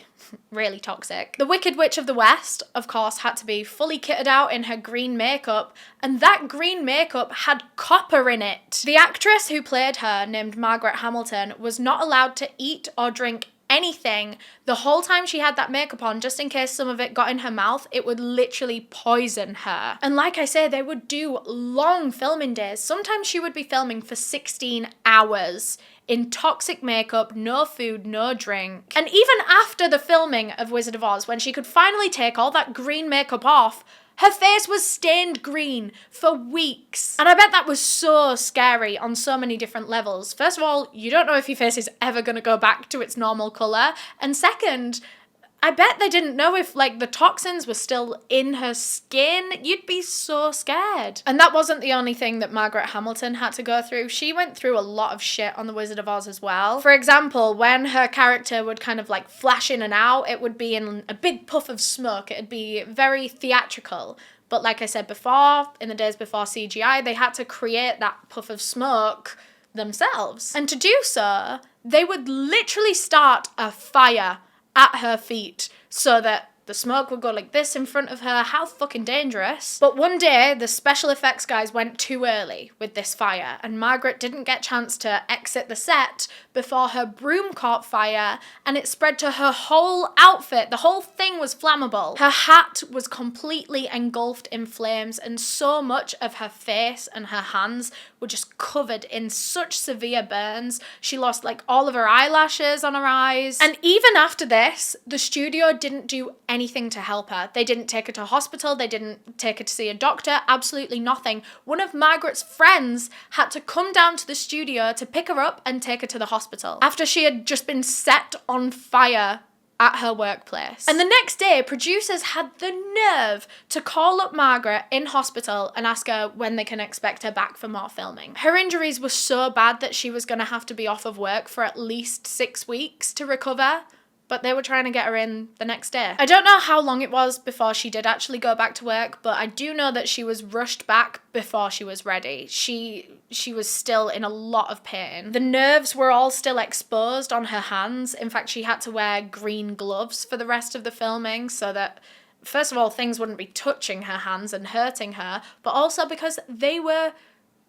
really toxic. The Wicked Witch of the West, of course, had to be fully kitted out in her green makeup, and that green makeup had copper in it. The actress who played her, named Margaret Hamilton, was not allowed to eat or drink anything the whole time she had that makeup on, just in case some of it got in her mouth. It would literally poison her. And like I say, they would do long filming days. Sometimes she would be filming for 16 hours in toxic makeup, no food, no drink. And even after the filming of Wizard of Oz, when she could finally take all that green makeup off, her face was stained green for weeks. And I bet that was so scary on so many different levels. First of all, you don't know if your face is ever going to go back to its normal colour. And second, I bet they didn't know if, like, the toxins were still in her skin. You'd be so scared. And that wasn't the only thing that Margaret Hamilton had to go through. She went through a lot of shit on The Wizard of Oz as well. For example, when her character would kind of, like, flash in and out, it would be in a big puff of smoke. It'd be very theatrical. But like I said before, in the days before CGI, they had to create that puff of smoke themselves. And to do so, they would literally start a fire at her feet so that the smoke would go like this in front of her. How fucking dangerous. But one day, the special effects guys went too early with this fire, and Margaret didn't get a chance to exit the set before her broom caught fire, and it spread to her whole outfit. The whole thing was flammable. Her hat was completely engulfed in flames, and so much of her face and her hands were just covered in such severe burns. She lost, like, all of her eyelashes on her eyes. And even after this, the studio didn't do anything to help her. They didn't take her to hospital. They didn't take her to see a doctor. Absolutely nothing. One of Margaret's friends had to come down to the studio to pick her up and take her to the hospital after she had just been set on fire at her workplace. And the next day, producers had the nerve to call up Margaret in hospital and ask her when they can expect her back for more filming. Her injuries were so bad that she was going to have to be off of work for at least 6 weeks to recover, but they were trying to get her in the next day. I don't know how long it was before she did actually go back to work, but I do know that she was rushed back before she was ready. She was still in a lot of pain. The nerves were all still exposed on her hands. In fact, she had to wear green gloves for the rest of the filming so that, first of all, things wouldn't be touching her hands and hurting her, but also because they were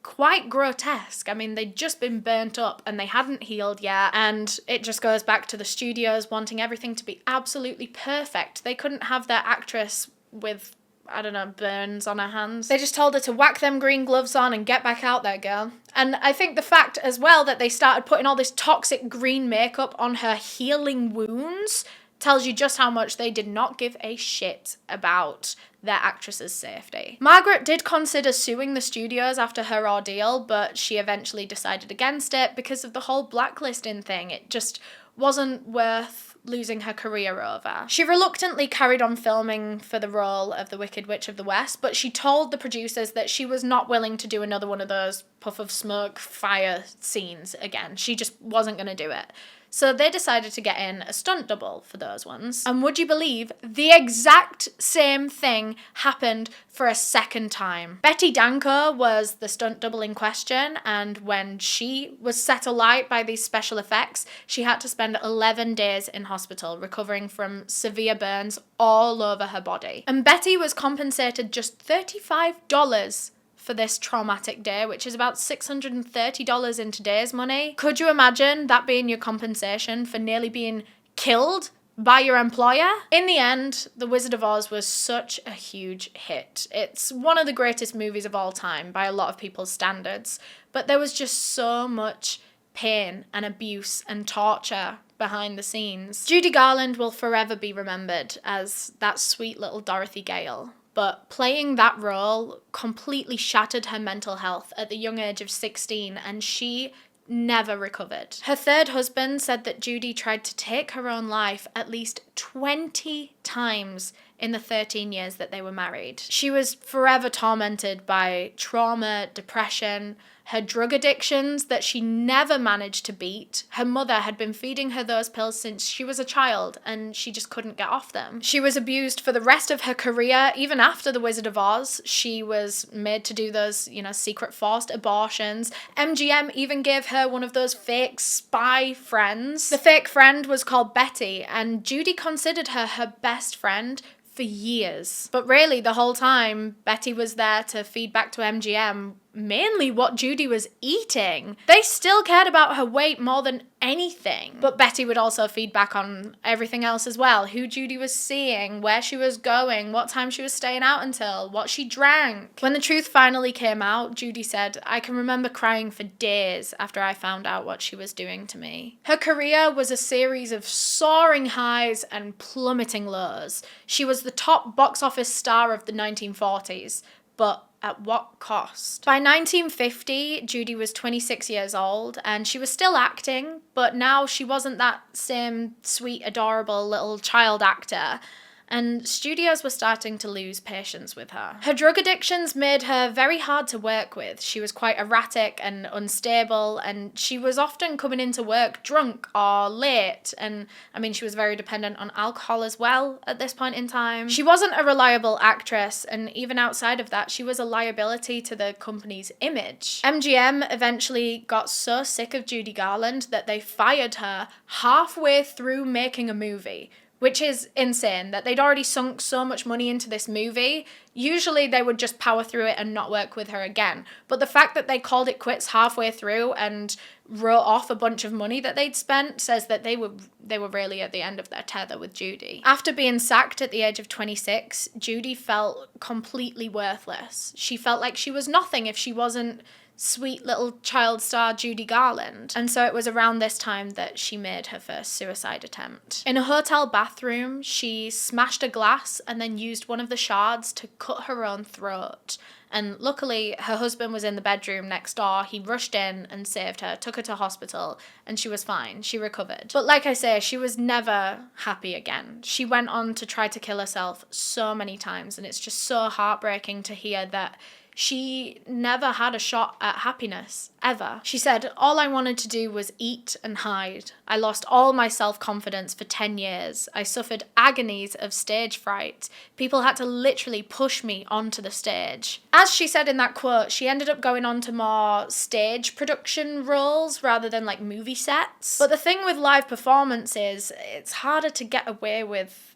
quite grotesque. I mean, they'd just been burnt up and they hadn't healed yet, and it just goes back to the studios wanting everything to be absolutely perfect. They couldn't have their actress with, I don't know, burns on her hands. They just told her to whack them green gloves on and get back out there, girl. And I think the fact as well that they started putting all this toxic green makeup on her healing wounds tells you just how much they did not give a shit about their actress's safety. Margaret did consider suing the studios after her ordeal, but she eventually decided against it because of the whole blacklisting thing. It just wasn't worth losing her career over. She reluctantly carried on filming for the role of the Wicked Witch of the West, but she told the producers that she was not willing to do another one of those puff of smoke fire scenes again. She just wasn't going to do it. So they decided to get in a stunt double for those ones. And would you believe the exact same thing happened for a second time? Betty Danko was the stunt double in question, and when she was set alight by these special effects, she had to spend 11 days in hospital recovering from severe burns all over her body. And Betty was compensated just $35 for this traumatic day, which is about $630 in today's money. Could you imagine that being your compensation for nearly being killed by your employer? In the end, The Wizard of Oz was such a huge hit. It's one of the greatest movies of all time by a lot of people's standards, but there was just so much pain and abuse and torture behind the scenes. Judy Garland will forever be remembered as that sweet little Dorothy Gale. But playing that role completely shattered her mental health at the young age of 16, and she never recovered. Her third husband said that Judy tried to take her own life at least 20 times in the 13 years that they were married. She was forever tormented by trauma, depression, her drug addictions that she never managed to beat. Her mother had been feeding her those pills since she was a child, and she just couldn't get off them. She was abused for the rest of her career. Even after The Wizard of Oz, she was made to do those, secret forced abortions. MGM even gave her one of those fake spy friends. The fake friend was called Betty, and Judy considered her best friend for years. But really, the whole time, Betty was there to feed back to MGM mainly what Judy was eating. They still cared about her weight more than anything. But Betty would also feed back on everything else as well. Who Judy was seeing, where she was going, what time she was staying out until, what she drank. When the truth finally came out, Judy said, "I can remember crying for days after I found out what she was doing to me." Her career was a series of soaring highs and plummeting lows. She was the top box office star of the 1940s, but at what cost? By 1950, Judy was 26 years old and she was still acting, but now she wasn't that same sweet, adorable little child actor. And studios were starting to lose patience with her. Her drug addictions made her very hard to work with. She was quite erratic and unstable, and she was often coming into work drunk or late. And she was very dependent on alcohol as well at this point in time. She wasn't a reliable actress, and even outside of that, she was a liability to the company's image. MGM eventually got so sick of Judy Garland that they fired her halfway through making a movie, which is insane, that they'd already sunk so much money into this movie. Usually they would just power through it and not work with her again. But the fact that they called it quits halfway through and wrote off a bunch of money that they'd spent says that they were really at the end of their tether with Judy. After being sacked at the age of 26, Judy felt completely worthless. She felt like she was nothing if she wasn't sweet little child star Judy Garland. And so it was around this time that she made her first suicide attempt. In a hotel bathroom, she smashed a glass and then used one of the shards to cut her own throat. And luckily, her husband was in the bedroom next door. He rushed in and saved her, took her to hospital, and she was fine. She recovered. But like I say, she was never happy again. She went on to try to kill herself so many times, and it's just so heartbreaking to hear that she never had a shot at happiness, ever. She said, "All I wanted to do was eat and hide. I lost all my self-confidence for 10 years. I suffered agonies of stage fright. People had to literally push me onto the stage." As she said in that quote, she ended up going on to more stage production roles rather than like movie sets. But the thing with live performance is it's harder to get away with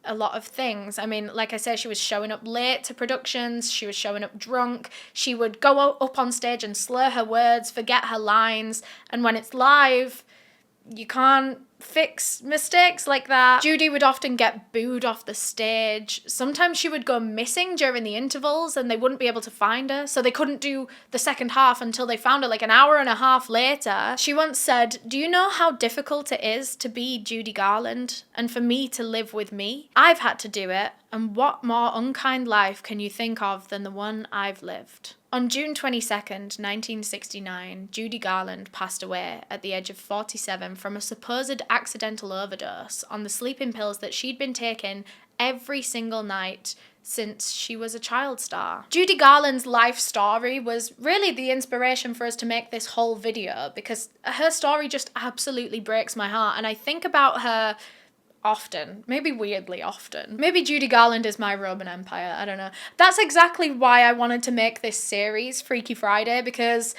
a lot of things. Like I said, she was showing up late to productions, she was showing up drunk, she would go up on stage and slur her words, forget her lines, and when it's live, you can't fix mistakes like that. Judy would often get booed off the stage. Sometimes she would go missing during the intervals and they wouldn't be able to find her, so they couldn't do the second half until they found her like an hour and a half later. She once said, "Do you know how difficult it is to be Judy Garland and for me to live with me? I've had to do it, and what more unkind life can you think of than the one I've lived?" On June 22nd, 1969, Judy Garland passed away at the age of 47 from a supposed accidental overdose on the sleeping pills that she'd been taking every single night since she was a child star. Judy Garland's life story was really the inspiration for us to make this whole video, because her story just absolutely breaks my heart, and I think about her often, maybe weirdly often. Maybe Judy Garland is my Roman Empire, I don't know. That's exactly why I wanted to make this series, Freaky Friday, because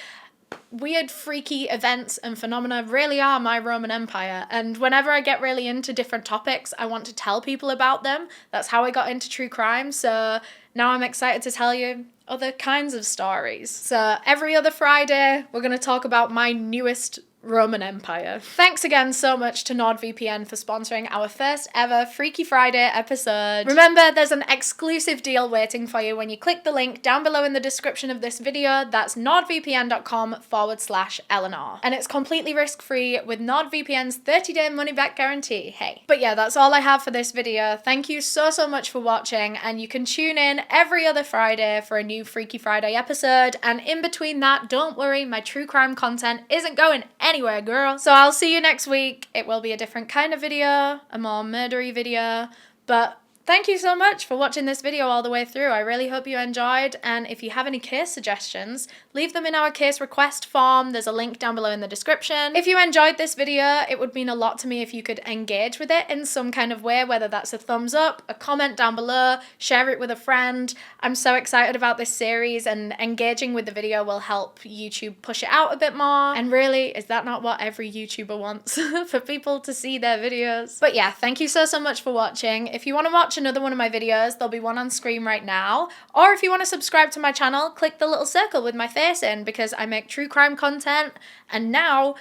weird, freaky events and phenomena really are my Roman Empire, and whenever I get really into different topics, I want to tell people about them. That's how I got into true crime, so now I'm excited to tell you other kinds of stories. So every other Friday, we're going to talk about my newest Roman Empire. Thanks again so much to NordVPN for sponsoring our first ever Freaky Friday episode. Remember, there's an exclusive deal waiting for you when you click the link down below in the description of this video. That's nordvpn.com/Eleanor. And it's completely risk-free with NordVPN's 30-day money-back guarantee. Hey. But yeah, that's all I have for this video. Thank you so much for watching, and you can tune in every other Friday for a new Freaky Friday episode, and in between that, don't worry, my true crime content isn't going anywhere, girl. So I'll see you next week. It will be a different kind of video, a more murdery video, but thank you so much for watching this video all the way through. I really hope you enjoyed, and if you have any case suggestions, leave them in our case request form. There's a link down below in the description. If you enjoyed this video, it would mean a lot to me if you could engage with it in some kind of way, whether that's a thumbs up, a comment down below, share it with a friend. I'm so excited about this series, and engaging with the video will help YouTube push it out a bit more. And really, is that not what every YouTuber wants? For people to see their videos? But yeah, thank you so much for watching. If you want to watch another one of my videos, there'll be one on screen right now, or if you want to subscribe to my channel, click the little circle with my face in, because I make true crime content and now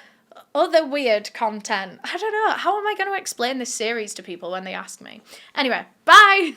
other weird content. I don't know, how am I going to explain this series to people when they ask me? Anyway, bye!